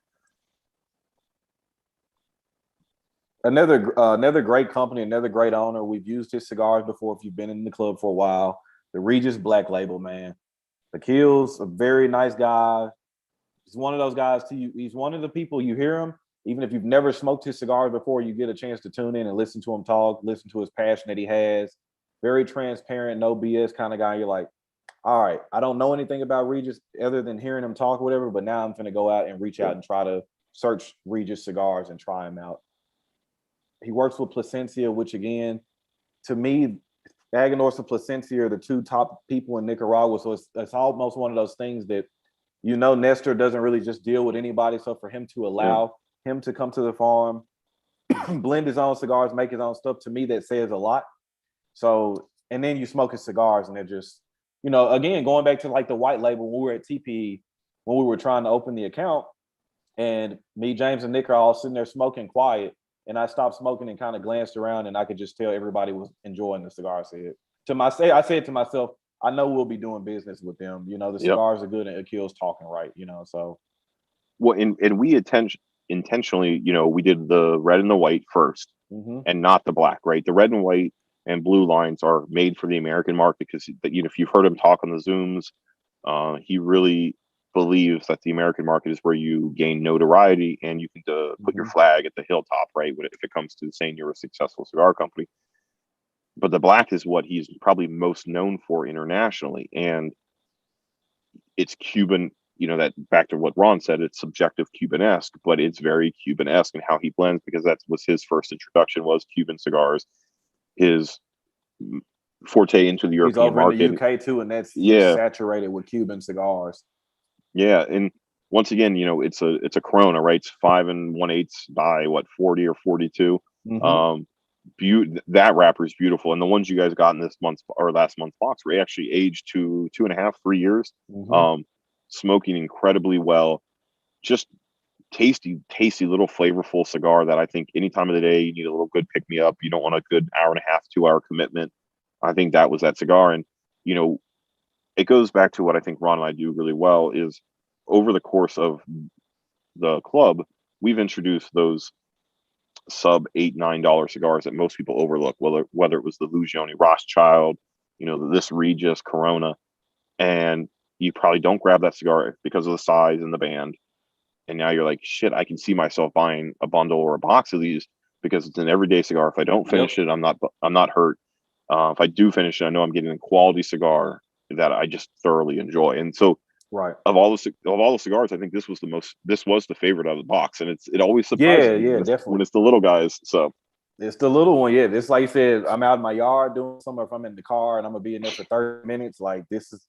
Another great company, another great owner. We've used his cigars before if you've been in the club for a while. The Regis Black Label, man. Akil's a very nice guy. He's one of those guys too. He's one of the people you hear him, even if you've never smoked his cigars before, you get a chance to tune in and listen to him talk, listen to his passion that he has. Very transparent, no BS kind of guy. You're like, all right, I don't know anything about Regis other than hearing him talk or whatever, but now I'm going to go out and reach out and try to search Regis cigars and try them out. He works with Plasencia, which again, to me, Aganorsa and Plasencia are the two top people in Nicaragua. So it's almost one of those things that, you know, Nestor doesn't really just deal with anybody. So for him to allow him to come to the farm, blend his own cigars, make his own stuff, to me, that says a lot. So, and then you smoke his cigars and they're just, you know, again, going back to like the white label, when we were at TPE, when we were trying to open the account, and me, James, and Nick are all sitting there smoking quiet. And I stopped smoking and kind of glanced around, and I could just tell everybody was enjoying the cigar. I said to myself, I know we'll be doing business with them. You know, the cigars are good, and Akil's talking right. You know, so. Well, and we intentionally, you know, we did the red and the white first, and not the black. Right, the red and white and blue lines are made for the American market because, you know, if you've heard him talk on the Zooms, he really believes that the American market is where you gain notoriety and you can put your flag at the hilltop, right? If it comes to saying you're a successful cigar company. But the black is what he's probably most known for internationally. And it's Cuban, you know, that back to what Ron said, it's subjective Cuban-esque, but it's very Cuban-esque in how he blends, because that was his first introduction, was Cuban cigars. His forte into the European market. He's over in the UK too, and that's saturated with Cuban cigars. Yeah, and once again, you know, it's a Corona, right? It's 5 1/8 by 40 or 42. That wrapper is beautiful, and the ones you guys got in this month's or last month's box were actually aged to 2.5, 3 years. Smoking incredibly well, just tasty little flavorful cigar that I think any time of the day you need a little good pick me up. You don't want a good hour and a half, 2 hour commitment. I think that was that cigar, and you know, it goes back to what I think Ron and I do really well is over the course of the club, we've introduced those sub $8-9 cigars that most people overlook, whether it was the Lugione Rothschild, you know, this Regis Corona, and you probably don't grab that cigar because of the size and the band. And now you're like, shit, I can see myself buying a bundle or a box of these because it's an everyday cigar. If I don't finish it, I'm not hurt. If I do finish it, I know I'm getting a quality cigar that I just thoroughly enjoy. And so, of all the cigars, I think this was the favorite out of the box, and it always surprises me definitely when it's the little guys. So It's the little one, yeah. It's like you said, I'm out in my yard doing something. If I'm in the car and I'm gonna be in there for 30 minutes, like this is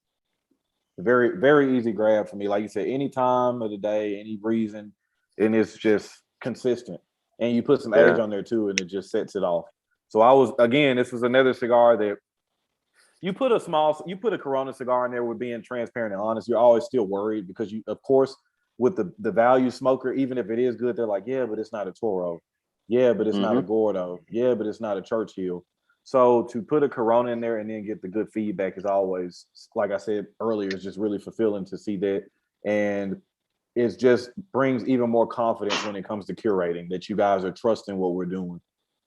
very, very easy grab for me. Like you said, any time of the day, any reason, and it's just consistent. And you put some age Yeah. on there too, and it just sets it off. So I was again, this was another cigar that you put a Corona cigar in there with being transparent and honest. You're always still worried because you, of course, with the value smoker, even if it is good, they're like, yeah, but it's not a Toro. Yeah, but it's not a Mm-hmm. Gordo. Yeah, but it's not a Churchill. So to put a Corona in there and then get the good feedback is always, like I said earlier, is just really fulfilling to see that. And it just brings even more confidence when it comes to curating that you guys are trusting what we're doing,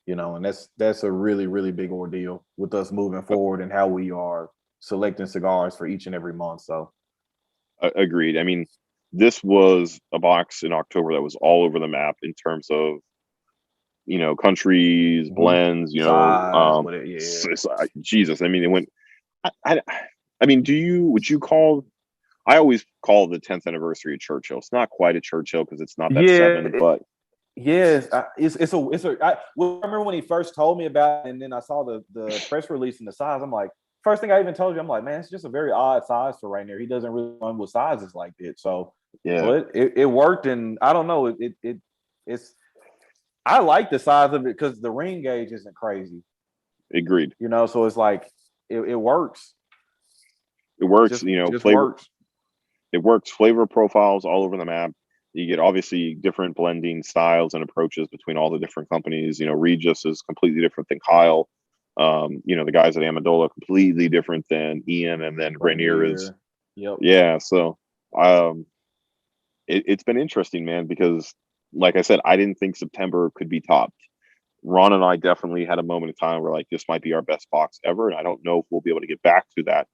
and that's a really, really big ordeal with us moving forward and how we are selecting cigars for each and every month. So Agreed. I mean, this was a box in October that was all over the map in terms of countries, blends. size, whatever, yeah. Jesus. I mean, it went. I, I mean, would you call? I always call the 10th anniversary a Churchill. It's not quite a Churchill because it's not that seven, but yes, I remember when he first told me about it, and then I saw the press release and the size. I'm like, first thing I even told you, I'm like, man, it's just a very odd size for right now. He doesn't really run with sizes like that. So, yeah, but it worked, and I don't know, it's I like the size of it because the ring gauge isn't crazy, agreed. So it's like it works. It works. Just Flavor. works. It works. Flavor profiles all over the map. You get obviously different blending styles and approaches between all the different companies. Regis is completely different than Kyle. The guys at Amendola completely different than Ian, and then Rainier is. Yep. Yeah, so it's been interesting, man, because like I said, I didn't think September could be topped. Ron and I definitely had a moment of time where like this might be our best box ever, and I don't know if we'll be able to get back to that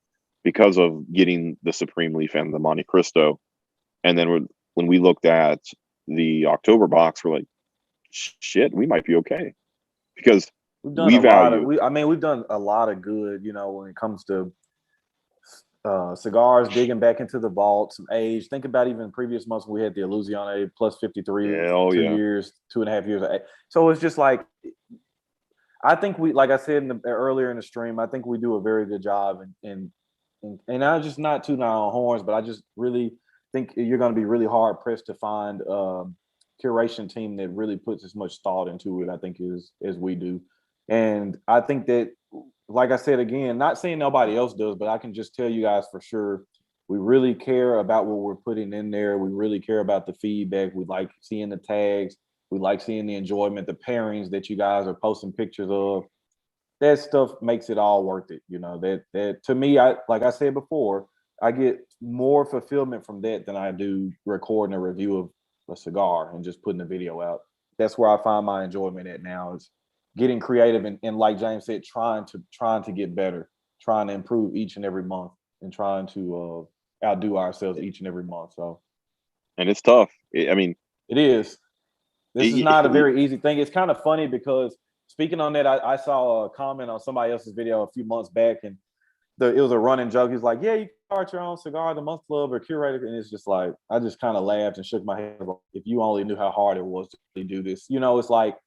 because of getting the Supreme Leaf and the Monte Cristo. And then when we looked at the October box, we're like, shit, we might be okay because We've done we a lot of value. we've done a lot of good, when it comes to cigars, digging back into the vault, some age. Think about even previous months when we had the Illusione plus 53, Hell 2 yeah, years, 2.5 years. So it's just like, I think like I said earlier in the stream, I think we do a very good job. And I'm just not tooting our own horns, but I just really think you're going to be really hard pressed to find curation team that really puts as much thought into it, I think, as we do. And I think that, like I said again, not saying nobody else does, but I can just tell you guys for sure, we really care about what we're putting in there. We really care about the feedback. We like seeing the tags. We like seeing the enjoyment, the pairings that you guys are posting pictures of. That stuff makes it all worth it. That to me, like I said before, I get more fulfillment from that than I do recording a review of a cigar and just putting a video out. That's where I find my enjoyment at now, is getting creative and like James said, trying to get better, trying to improve each and every month, and trying to outdo ourselves each and every month. So, and it's tough. I mean, it is. This is not a it, very easy thing. It's kind of funny because, speaking on that, I saw a comment on somebody else's video a few months back, and it was a running joke. He's like, yeah, you can start your own cigar of the month club or curator. And it's just like, I just kind of laughed and shook my head. Like, if you only knew how hard it was to really do this. It's like,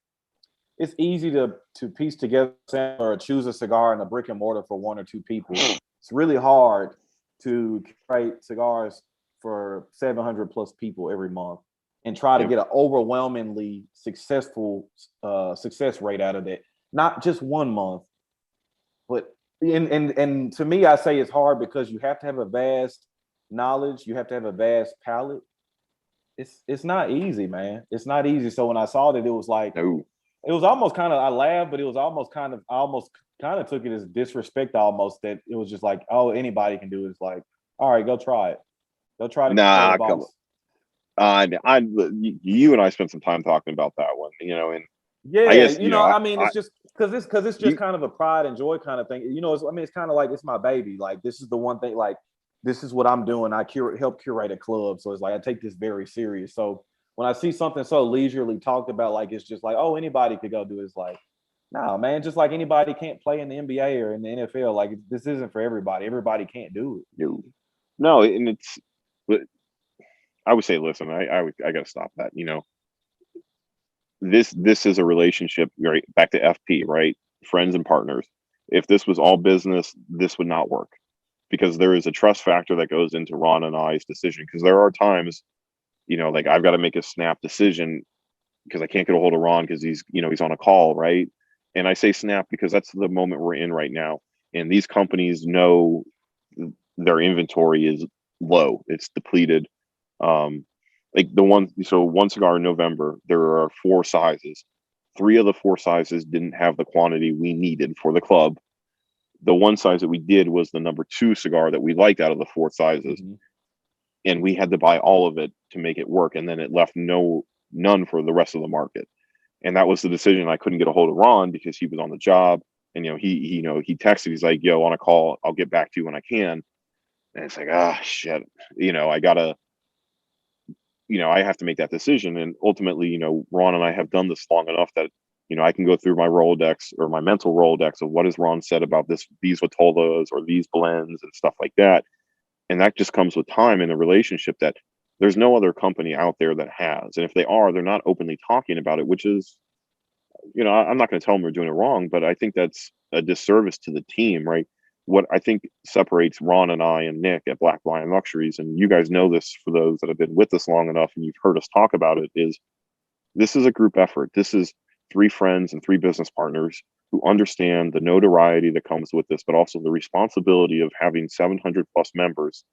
it's easy to piece together or choose a cigar in a brick and mortar for one or two people. It's really hard to curate cigars for 700 plus people every month and try to get an overwhelmingly successful success rate out of that. Not just 1 month, but and to me, I say it's hard because you have to have a vast knowledge, you have to have a vast palate. It's not easy, man. It's not easy. So when I saw that, it was like, no. it was almost kind of, I laughed, but it was almost kind of, I almost kind of took it as disrespect, almost, that it was just like, oh, anybody can do it. It's like, all right, go try it. Go try to control Nah, the come box. you and I spent some time talking about that one, and I Yeah, guess I mean, it's just because it's just you kind of a pride and joy kind of thing. It's kind of like, it's my baby. Like, this is the one thing. Like, this is what I'm doing. I help curate a club, so it's like I take this very serious. So when I see something so leisurely talked about, like it's just like, oh, anybody could go do it. It's like, no, man. Just like anybody can't play in the NBA or in the NFL. Like, this isn't for everybody. Everybody can't do it. no, and it's. But I would say, listen, I got to stop that. this is a relationship, right? Back to FP, right? Friends and partners. If this was all business, this would not work, because there is a trust factor that goes into Ron and I's decision. Because there are times, like I've got to make a snap decision because I can't get a hold of Ron because he's on a call, right? And I say snap because that's the moment we're in right now. And these companies know their inventory is low, it's depleted. Like one cigar in November, there are 4 sizes. 3 of the 4 sizes didn't have the quantity we needed for the club. The one size that we did was the number 2 cigar that we liked out of the 4 sizes. Mm-hmm. And we had to buy all of it to make it work. And then it left none for the rest of the market. And that was the decision. I couldn't get a hold of Ron because he was on the job. And, he texted, he's like, yo, on a call, I'll get back to you when I can. And it's like, shit, I have to make that decision. And ultimately, Ron and I have done this long enough that, I can go through my Rolodex or my mental Rolodex of what has Ron said about these Vitolas or these blends and stuff like that. And that just comes with time in a relationship that there's no other company out there that has. And if they are, they're not openly talking about it, which is, I'm not going to tell them we're doing it wrong, but I think that's a disservice to the team, right? What I think separates Ron and I and Nick at Black Lion Luxuries, and you guys know this for those that have been with us long enough and you've heard us talk about it, is this is a group effort. This is 3 friends and 3 business partners who understand the notoriety that comes with this, but also the responsibility of having 700 plus members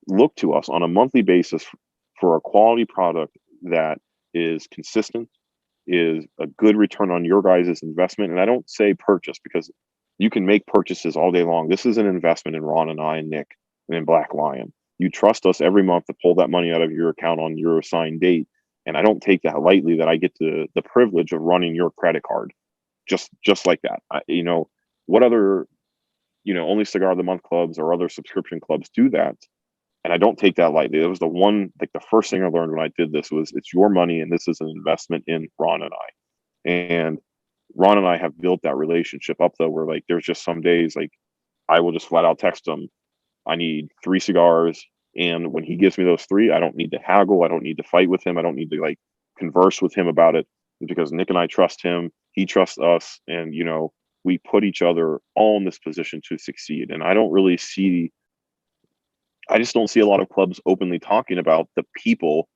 look to us on a monthly basis for a quality product that is consistent, is a good return on your guys' investment. And I don't say purchase because you can make purchases all day long. This is an investment in Ron and I and Nick and in Black Lion. You trust us every month to pull that money out of your account on your assigned date. And I don't take that lightly, that I get the privilege of running your credit card just like that. What other, only Cigar of the Month clubs or other subscription clubs do that? And I don't take that lightly. It was the first thing I learned when I did this was it's your money and this is an investment in Ron and I. And Ron and I have built that relationship up, though, where like there's just some days like I will just flat out text him, I need 3 cigars. And when he gives me those 3, I don't need to haggle. I don't need to fight with him. I don't need to like converse with him about it, because Nick and I trust him. He trusts us. And, we put each other all in this position to succeed. And I just don't see a lot of clubs openly talking about the people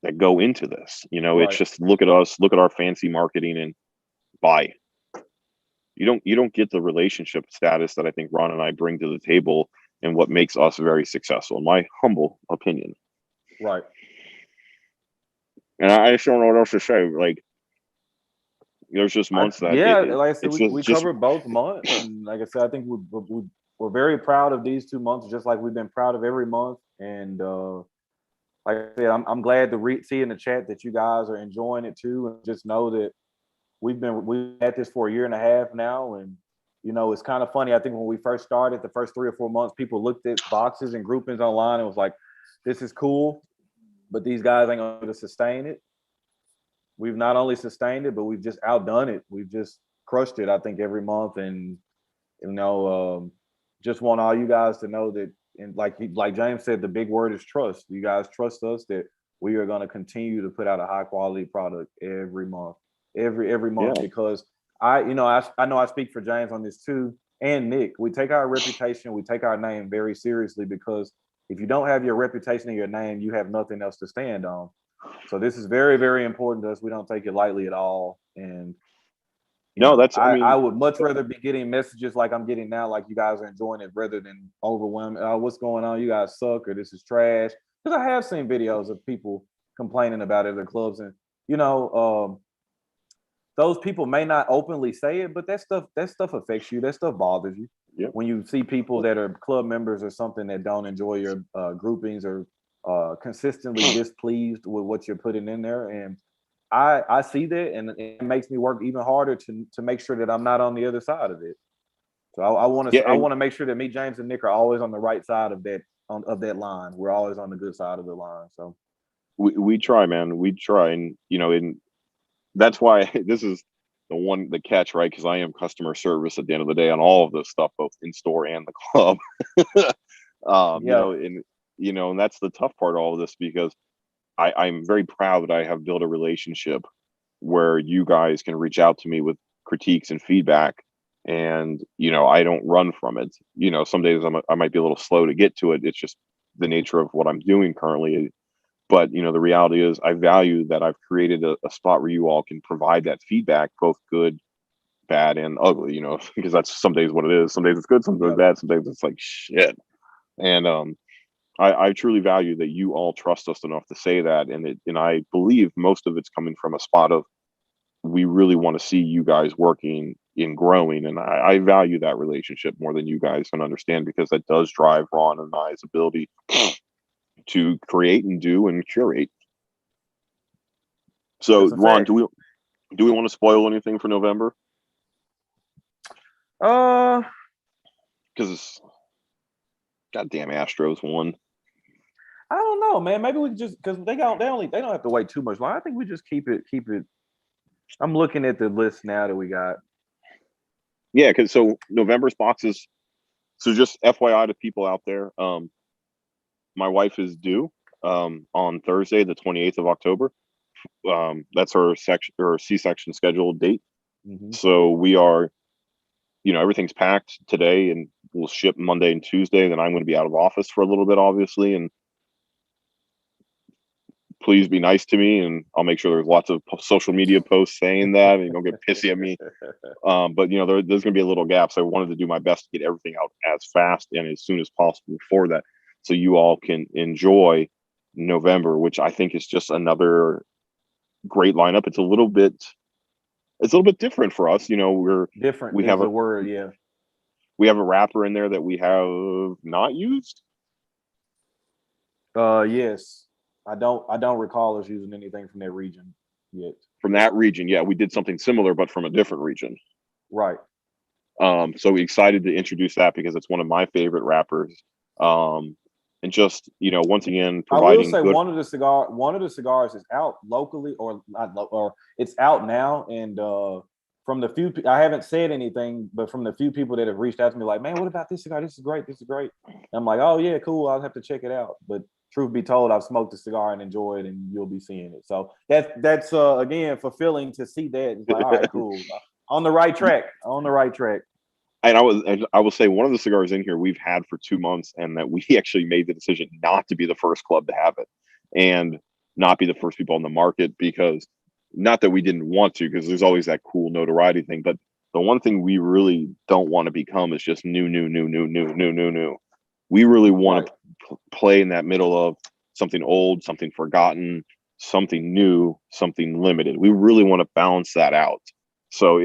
that go into this. Right. It's just look at us, look at our fancy marketing and buy. You don't get the relationship status that I think Ron and I bring to the table and what makes us very successful, in my humble opinion. Right. And I just don't know what else to say. Like, there's just months that like I said, we covered both months, and like I said, I think we're very proud of these 2 months, just like we've been proud of every month. And like I said, I'm glad to see in the chat that you guys are enjoying it too, and just know that we've had this for a year and a half now. And it's kind of funny. I think when we first started, the first 3 or 4 months, people looked at boxes and groupings online and was like, "This is cool, but these guys ain't going to sustain it." We've not only sustained it, but we've just outdone it. We've just crushed it, I think, every month. And just want all you guys to know that, and like James said, the big word is trust. You guys trust us that we are going to continue to put out a high quality product every month, every month. Yeah. Because I know I speak for James on this too, and Nick. We take our reputation, we take our name very seriously, because if you don't have your reputation and your name, you have nothing else to stand on. So this is very, very important to us. We don't take it lightly at all. And I would much rather be getting messages like I'm getting now, like you guys are enjoying it, rather than overwhelming. Oh, what's going on? You guys suck, or this is trash. Because I have seen videos of people complaining about it at the clubs, and those people may not openly say it, but that stuff affects you. That stuff bothers you. Yep. When you see people that are club members or something that don't enjoy your groupings, or consistently displeased with what you're putting in there. And I see that, and it makes me work even harder to make sure that I'm not on the other side of it. So I want to make sure that me, James, and Nick are always on the right side of that line. We're always on the good side of the line. So we try, man. We try, and that's why this is the catch, right? Because I am customer service at the end of the day on all of this stuff, both in store and the club. And that's the tough part of all of this, because I'm very proud that I have built a relationship where you guys can reach out to me with critiques and feedback, and I don't run from it. Some days I might be a little slow to get to it. It's just the nature of what I'm doing currently. But the reality is, I value that I've created a spot where you all can provide that feedback, both good, bad, and ugly. Because that's some days what it is. Some days it's good, some days it's bad, some days it's like shit. And I truly value that you all trust us enough to say that, and I believe most of it's coming from a spot of, we really want to see you guys working and growing, and I value that relationship more than you guys can understand, because that does drive Ron and I's ability to create and do and curate. So, Ron, do we want to spoil anything for November? Because goddamn Astros won. I don't know, man. Maybe we just, because they don't have to wait too much long. I think we just keep it. I'm looking at the list now that we got. Yeah, because so November's boxes. So just FYI to people out there, my wife is due on Thursday, the 28th of October. That's her C-section scheduled date. Mm-hmm. So we are, everything's packed today, and we'll ship Monday and Tuesday. Then I'm going to be out of office for a little bit, obviously, and please be nice to me, and I'll make sure there's lots of social media posts saying that, and you don't get pissy at me. But there's going to be a little gap, so I wanted to do my best to get everything out as fast and as soon as possible for that, so you all can enjoy November, which I think is just another great lineup. It's a little bit different for us. We're different. We have a word, yeah. We have a wrapper in there that we have not used. Yes. I don't recall us using anything from that region yet. From that region, yeah, we did something similar, but from a different region. Right. So we excited to introduce that because it's one of my favorite wrappers. And just once again, providing. I will say one of the cigars is out locally, or not, or it's out now. And from the few, I haven't said anything, but from the few people that have reached out to me, like, man, what about this cigar? This is great. This is great. And I'm like, oh yeah, cool. I'll have to check it out. But truth be told, I've smoked the cigar and enjoyed it, and you'll be seeing it. So that's again fulfilling to see that. It's like, all right, cool, on the right track. And I will say, one of the cigars in here we've had for 2 months, and that we actually made the decision not to be the first club to have it, and not be the first people on the market, because not that we didn't want to, because there's always that cool notoriety thing, but the one thing we really don't want to become is just new. We really want to play in that middle of something old, something forgotten, something new, something limited. We really want to balance that out. So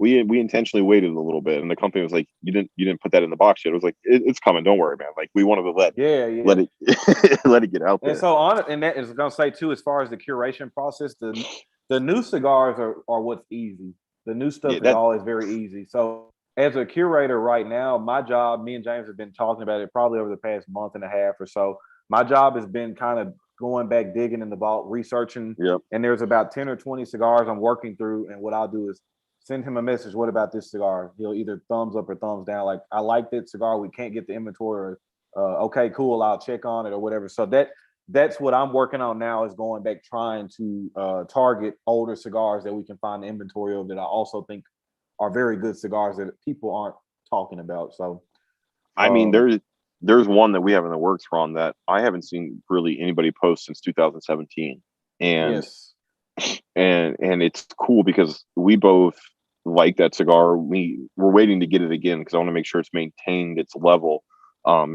we intentionally waited a little bit, and the company was like, you didn't put that in the box yet. It was like, it's coming, don't worry, man. Like, we wanted to let it let it get out there. And so and that is going to say too, as far as the curation process, the new cigars are what's easy. The new stuff is always very easy. So as a curator right now, my job, me and James have been talking about it probably over the past month and a half or so. My job has been kind of going back, digging in the vault, researching. Yep. And there's about 10 or 20 cigars I'm working through. And what I'll do is send him a message. What about this cigar? He'll either thumbs up or thumbs down. Like, I like that cigar. We can't get the inventory. Or, okay, cool. I'll check on it or whatever. So that's what I'm working on now, is going back, trying to target older cigars that we can find the inventory of, that I also think are very good cigars that people aren't talking about. So, I mean, there's one that we have in the works, Ron, that I haven't seen really anybody post since 2017, and yes. and it's cool because we both like that cigar. We're waiting to get it again because I want to make sure it's maintained its level. I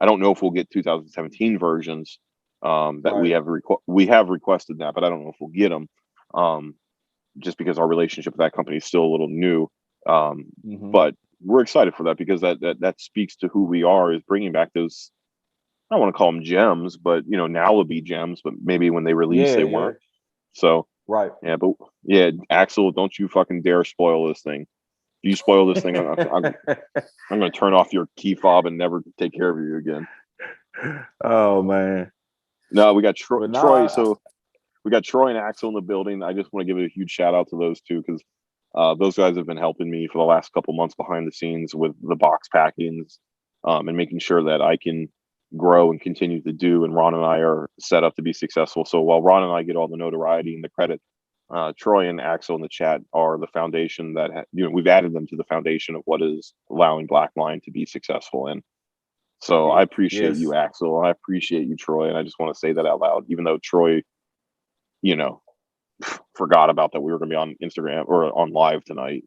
don't know if we'll get 2017 versions that we have requested that, but I don't know if we'll get them. Just because our relationship with that company is still a little new. But we're excited for that, because that speaks to who we are, is bringing back those, I don't want to call them gems, but now will be gems, but maybe when they release they weren't. So yeah, but yeah, Axel, don't you fucking dare spoil this thing. If you spoil this thing, I'm going to turn off your key fob and never take care of you again. Oh man. No, we got Troy. So we got Troy and Axel in the building. I just want to give a huge shout out to those two, because those guys have been helping me for the last couple months behind the scenes with the box packings, and making sure that I can grow and continue to do. And Ron and I are set up to be successful. So while Ron and I get all the notoriety and the credit, Troy and Axel in the chat are the foundation that we've added them to the foundation of what is allowing Black Line to be successful. And so I appreciate you, Axel. I appreciate you, Troy. And I just want to say that out loud, even though Troy, forgot about that we were going to be on Instagram or on live tonight.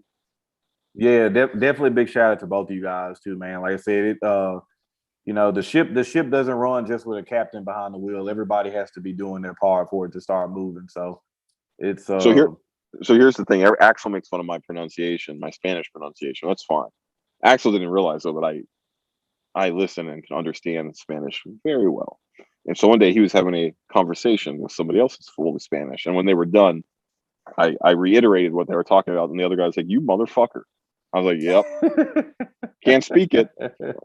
Yeah, definitely a big shout out to both of you guys too, man. Like I said, the ship doesn't run just with a captain behind the wheel. Everybody has to be doing their part for it to start moving. So it's So here's the thing. Axel makes fun of my pronunciation, my Spanish pronunciation. That's fine. Axel didn't realize though that I listen and can understand Spanish very well. And so one day he was having a conversation with somebody else who's fully Spanish. And when they were done, I reiterated what they were talking about. And the other guy was like, "You motherfucker." I was like, "Yep." Can't speak it.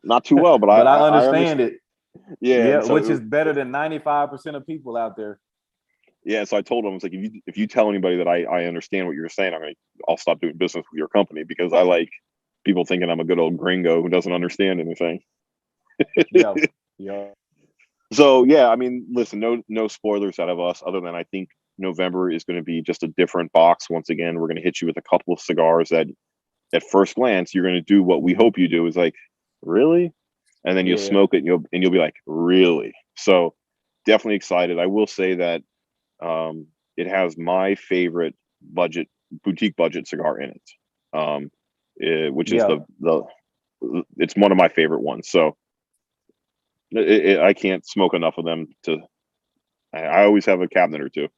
Not too well, but I understand it. Yeah. So which is better than 95% of people out there. Yeah. So I told him, I was like, if you tell anybody that I understand what you're saying, I'll stop doing business with your company, because I like people thinking I'm a good old gringo who doesn't understand anything. Yeah. So yeah, I mean, listen, no spoilers out of us, other than I think November is going to be just a different box. Once again, we're going to hit you with a couple of cigars that at first glance you're going to do what we hope you do, is like, really? And then you'll smoke it and you'll be like, really? So definitely excited. I will say that it has my favorite boutique budget cigar in it, which is it's one of my favorite ones. So I can't smoke enough of them I always have a cabinet or two.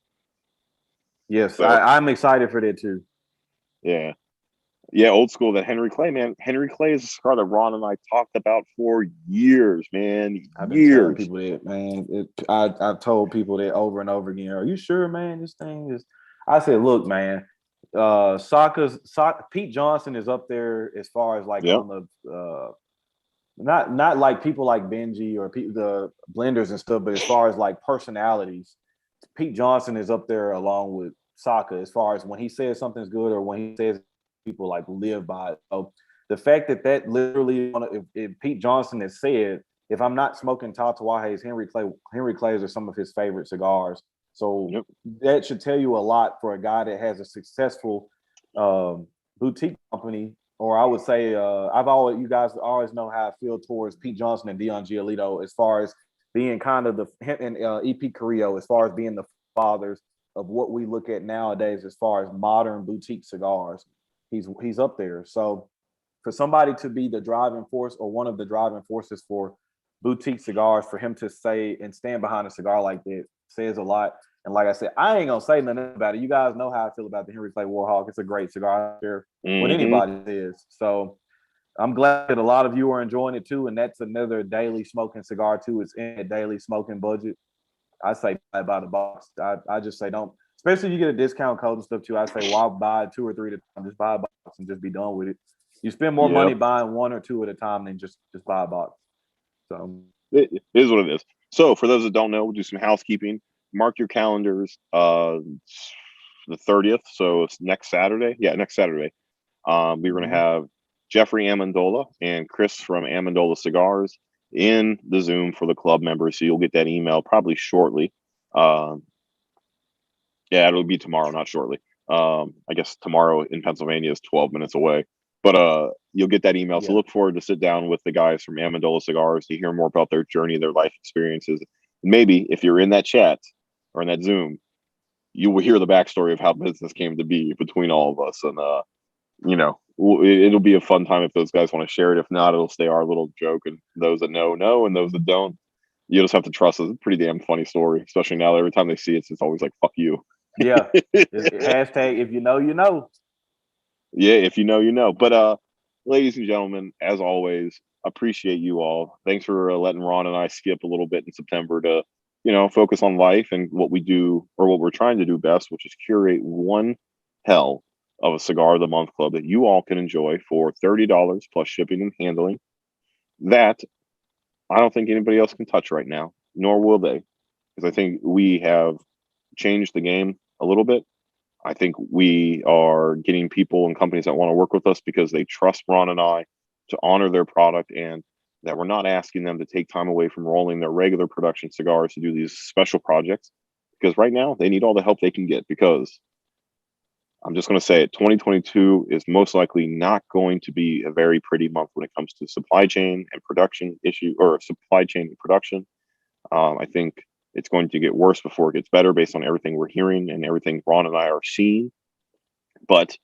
Yes, so, I'm excited for that too. Yeah, old school. That Henry Clay, man. Henry Clay is a cigar that Ron and I talked about for years, man. I've been telling people that, man. I've told people that over and over again. Are you sure, man? This thing is. I said, look, man. Pete Johnson is up there as far as like on the not like people like Benji or the blenders and stuff, but as far as like personalities, Pete Johnson is up there along with Saka as far as when he says something's good or when he says people like live by it. So the fact that literally, if Pete Johnson has said, if I'm not smoking Tatuajes, Henry Clay's are some of his favorite cigars. So that should tell you a lot for a guy that has a successful boutique company. Or I would say, you guys always know how I feel towards Pete Johnson and Dion Giolito as far as being kind of and EP Carrillo, as far as being the fathers of what we look at nowadays as far as modern boutique cigars. He's up there. So for somebody to be the driving force or one of the driving forces for boutique cigars, for him to say and stand behind a cigar like that says a lot. And like I said, I ain't gonna say nothing about it. You guys know how I feel about the Henry Clay Warhawk. It's a great cigar. I don't care what anybody says. So I'm glad that a lot of you are enjoying it too. And that's another daily smoking cigar too. It's in a daily smoking budget. I say buy the box. I just say don't, especially if you get a discount code and stuff too. I say, why buy 2 or 3 at a time? Just buy a box and just be done with it. You spend more money buying 1 or 2 at a time than just buy a box. So it is what it is. So for those that don't know, we'll do some housekeeping. Mark your calendars. The 30th. So it's next Saturday. Yeah, next Saturday. We're going to have Jeffrey Amendola and Chris from Amendola Cigars in the Zoom for the club members. So you'll get that email probably shortly. It'll be tomorrow, not shortly. I guess tomorrow in Pennsylvania is 12 minutes away. But you'll get that email. So look forward to sit down with the guys from Amendola Cigars to hear more about their journey, their life experiences. Maybe if you're in that chat or in that Zoom, you will hear the backstory of how business came to be between all of us. And, it'll be a fun time if those guys want to share it. If not, it'll stay our little joke. And those that know, and those that don't, you just have to trust us. It's a pretty damn funny story, especially now that every time they see it, it's always like, fuck you. Yeah. Hashtag, if you know, you know. Yeah, if you know, you know. But ladies and gentlemen, as always, appreciate you all. Thanks for letting Ron and I skip a little bit in September to, focus on life and what we do, or what we're trying to do best, which is curate one hell of a cigar of the month club that you all can enjoy for $30 plus shipping and handling. That I don't think anybody else can touch right now, nor will they, because I think we have changed the game a little bit. I think we are getting people and companies that want to work with us because they trust Ron and I to honor their product and that we're not asking them to take time away from rolling their regular production cigars to do these special projects, because right now they need all the help they can get, because I'm just going to say it, 2022 is most likely not going to be a very pretty month when it comes to supply chain and production issue, or supply chain and production. I think it's going to get worse before it gets better based on everything we're hearing and everything Ron and I are seeing. But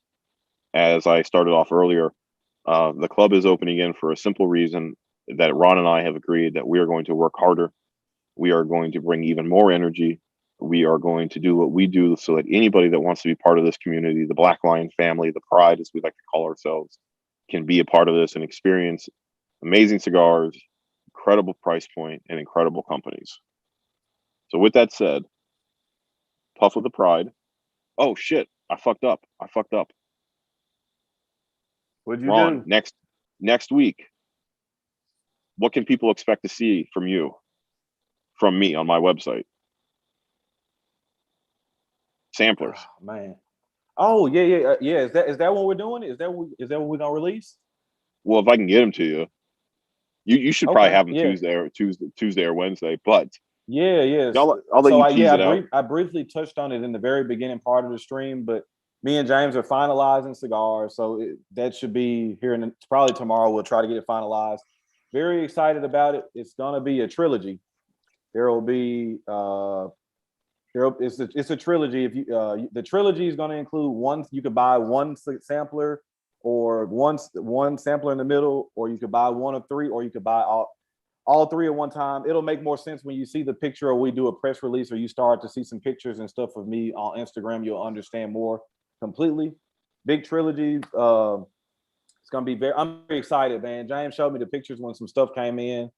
as I started off earlier, the club is open again for a simple reason that Ron and I have agreed that we are going to work harder. We are going to bring even more energy. We are going to do what we do so that anybody that wants to be part of this community, the Black Lion family, the Pride, as we like to call ourselves, can be a part of this and experience amazing cigars, incredible price point, and incredible companies. So with that said, puff with the pride. Oh shit, I fucked up. What'd you Ron, do? next week, what can people expect to see from you, from me on my website? Samplers. Oh, man. Oh yeah. Is that what we're doing? Is that what we're gonna release? Well, if I can get them to you, you should probably Okay. have them Yeah. Tuesday or Wednesday. But Yes. I'll let So you tease it out. I briefly touched on it in the very beginning part of the stream, but me and James are finalizing cigars, so that should be here in probably tomorrow. We'll try to get it finalized. Very excited about it. It's gonna be a trilogy. There will be it's a trilogy. If you the trilogy is going to include one, you could buy one sampler, or one sampler in the middle, or you could buy one of three, or you could buy all three at one time. It'll make more sense when you see the picture, or we do a press release, or you start to see some pictures and stuff of me on Instagram. You'll understand more completely. Big trilogy. It's gonna be I'm very excited, man. James showed me the pictures when some stuff came in.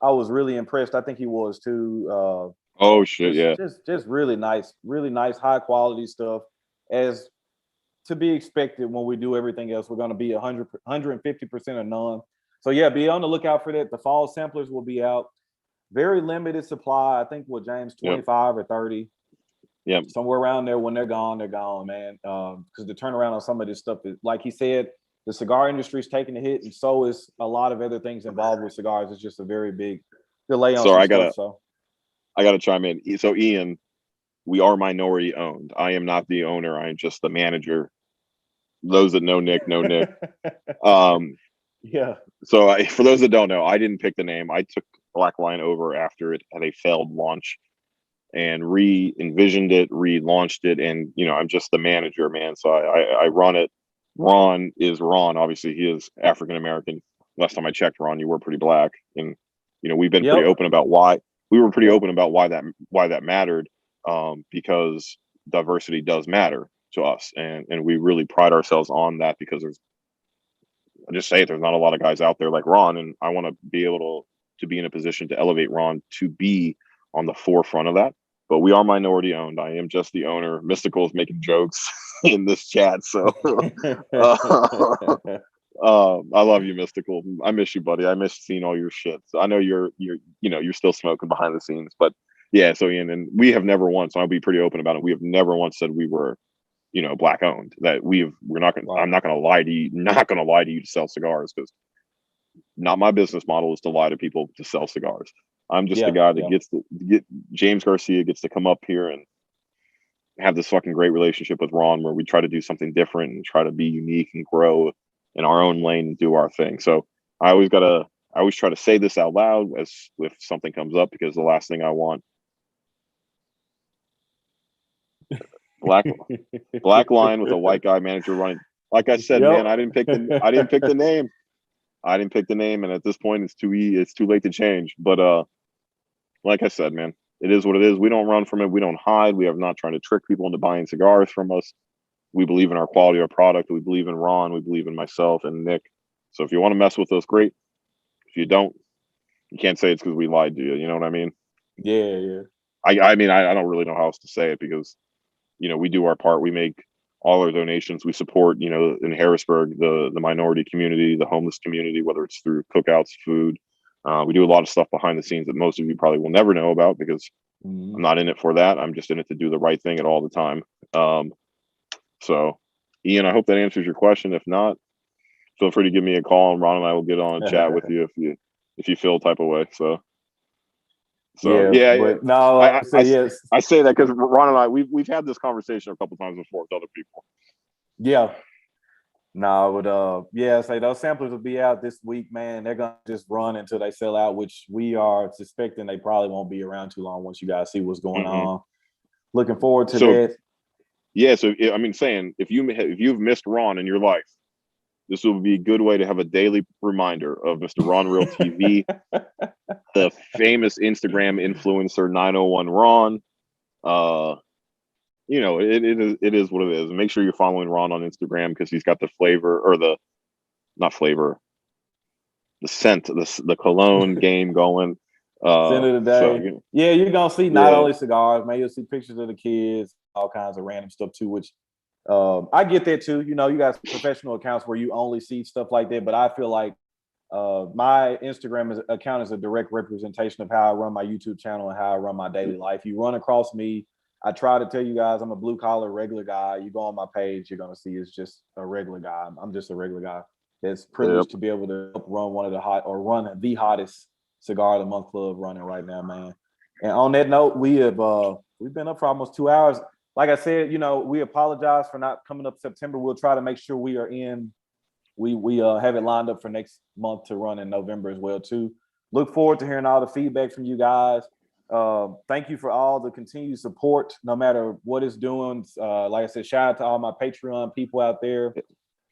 I was really impressed. I think he was too. Oh shit, yeah. Just really nice, high quality stuff, as to be expected when we do everything else. We're going to be 150% of none. So yeah, be on the lookout for that. The fall samplers will be out. Very limited supply. I think with James 25 or 30. Yeah. Somewhere around there. When they're gone, man. Because the turnaround on some of this stuff is, like he said, the cigar industry is taking a hit, and so is a lot of other things involved with cigars. It's just a very big delay on some stuff. So I gotta chime in. So Ian, we are minority owned. I am not the owner. I am just the manager. Those that know Nick know Nick. Yeah. So for those that don't know, I didn't pick the name. I took Black Lion over after it had a failed launch, and re-envisioned it, relaunched it, and I'm just the manager, man. So I run it. Ron is Ron. Obviously, he is African American. Last time I checked, Ron, you were pretty black, and we've been pretty open about why. We were pretty open about why that mattered, because diversity does matter to us, and we really pride ourselves on that, because there's not a lot of guys out there like Ron, and I want to be able to be in a position to elevate Ron to be on the forefront of that. But we are minority owned. I am just the owner. Mystical is making jokes in this chat, so I love you, Mystical. I miss you, buddy. I miss seeing all your shit. So I know you're still smoking behind the scenes, but yeah. So Ian, and we have never once. I'll be pretty open about it. We have never once said we were, black owned. That we're not going. I'm not going to lie to you. Not going to lie to you to sell cigars, because not my business model is to lie to people to sell cigars. I'm just the guy that gets to get James Garcia gets to come up here and have this fucking great relationship with Ron, where we try to do something different and try to be unique and grow in our own lane and do our thing. So I always try to say this out loud as if something comes up, because the last thing I want, black line with a white guy manager running. Like I said, man, I didn't pick the name. I didn't pick the name, and at this point, it's too late to change. But like I said, man, it is what it is. We don't run from it. We don't hide. We are not trying to trick people into buying cigars from us. We believe in our quality of product. We believe in Ron. We believe in myself and Nick. So if you want to mess with us, great. If you don't, you can't say it's because we lied to you. You know what I mean? Yeah. I mean, I don't really know how else to say it, because, we do our part. We make all our donations. We support, in Harrisburg, the minority community, the homeless community, whether it's through cookouts, food. We do a lot of stuff behind the scenes that most of you probably will never know about, because I'm not in it for that. I'm just in it to do the right thing at all the time. So, Ian, I hope that answers your question. If not, feel free to give me a call, and Ron and I will get on and chat with you if you feel type of way. So yeah, but no, like I say yes. I say that because Ron and I we've had this conversation a couple times before with other people. Yeah. No, but yeah, say those samplers will be out this week, man. They're gonna just run until they sell out, which we are suspecting they probably won't be around too long once you guys see what's going on. Looking forward to that. Yeah, so I mean, saying if you've missed Ron in your life, this will be a good way to have a daily reminder of Mr. Ron Real TV, the famous Instagram influencer 901 Ron. You know, it is what it is. Make sure you're following Ron on Instagram because he's got the flavor or the scent, the cologne game going. Scent of the day. So, you know, yeah, you're gonna see not only cigars, man. You'll see pictures of the kids, all kinds of random stuff too. Which I get that too. You know, you got professional accounts where you only see stuff like that, but I feel like my Instagram account is a direct representation of how I run my YouTube channel and how I run my daily life. You run across me. I try to tell you guys I'm a blue collar regular guy. You go on my page, you're gonna see it's just a regular guy. I'm just a regular guy that's privileged to be able to run one of the run the hottest cigar of the month club running right now, man. And on that note, we've been up for almost 2 hours. Like I said, you know, we apologize for not coming up September. We'll try to make sure we are in. We have it lined up for next month to run in November as well too. Look forward to hearing all the feedback from you guys. Thank you for all the continued support, no matter what it's doing. Like I said, shout out to all my Patreon people out there.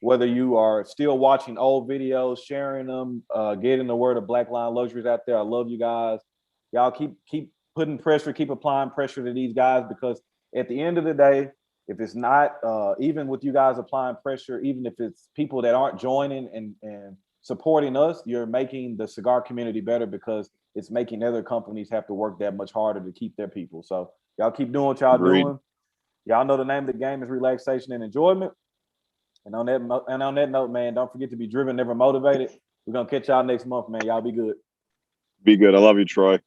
Whether you are still watching old videos, sharing them, getting the word of Black Line Luxuries out there. I love you guys. Y'all keep putting pressure, keep applying pressure to these guys, because at the end of the day, if it's not, even with you guys applying pressure, even if it's people that aren't joining and supporting us, you're making the cigar community better, because it's making other companies have to work that much harder to keep their people. So y'all keep doing what y'all doing. Y'all know the name of the game is relaxation and enjoyment. And on that note, man, don't forget to be driven, never motivated. We're gonna catch y'all next month, man. Y'all be good. Be good. I love you, Troy.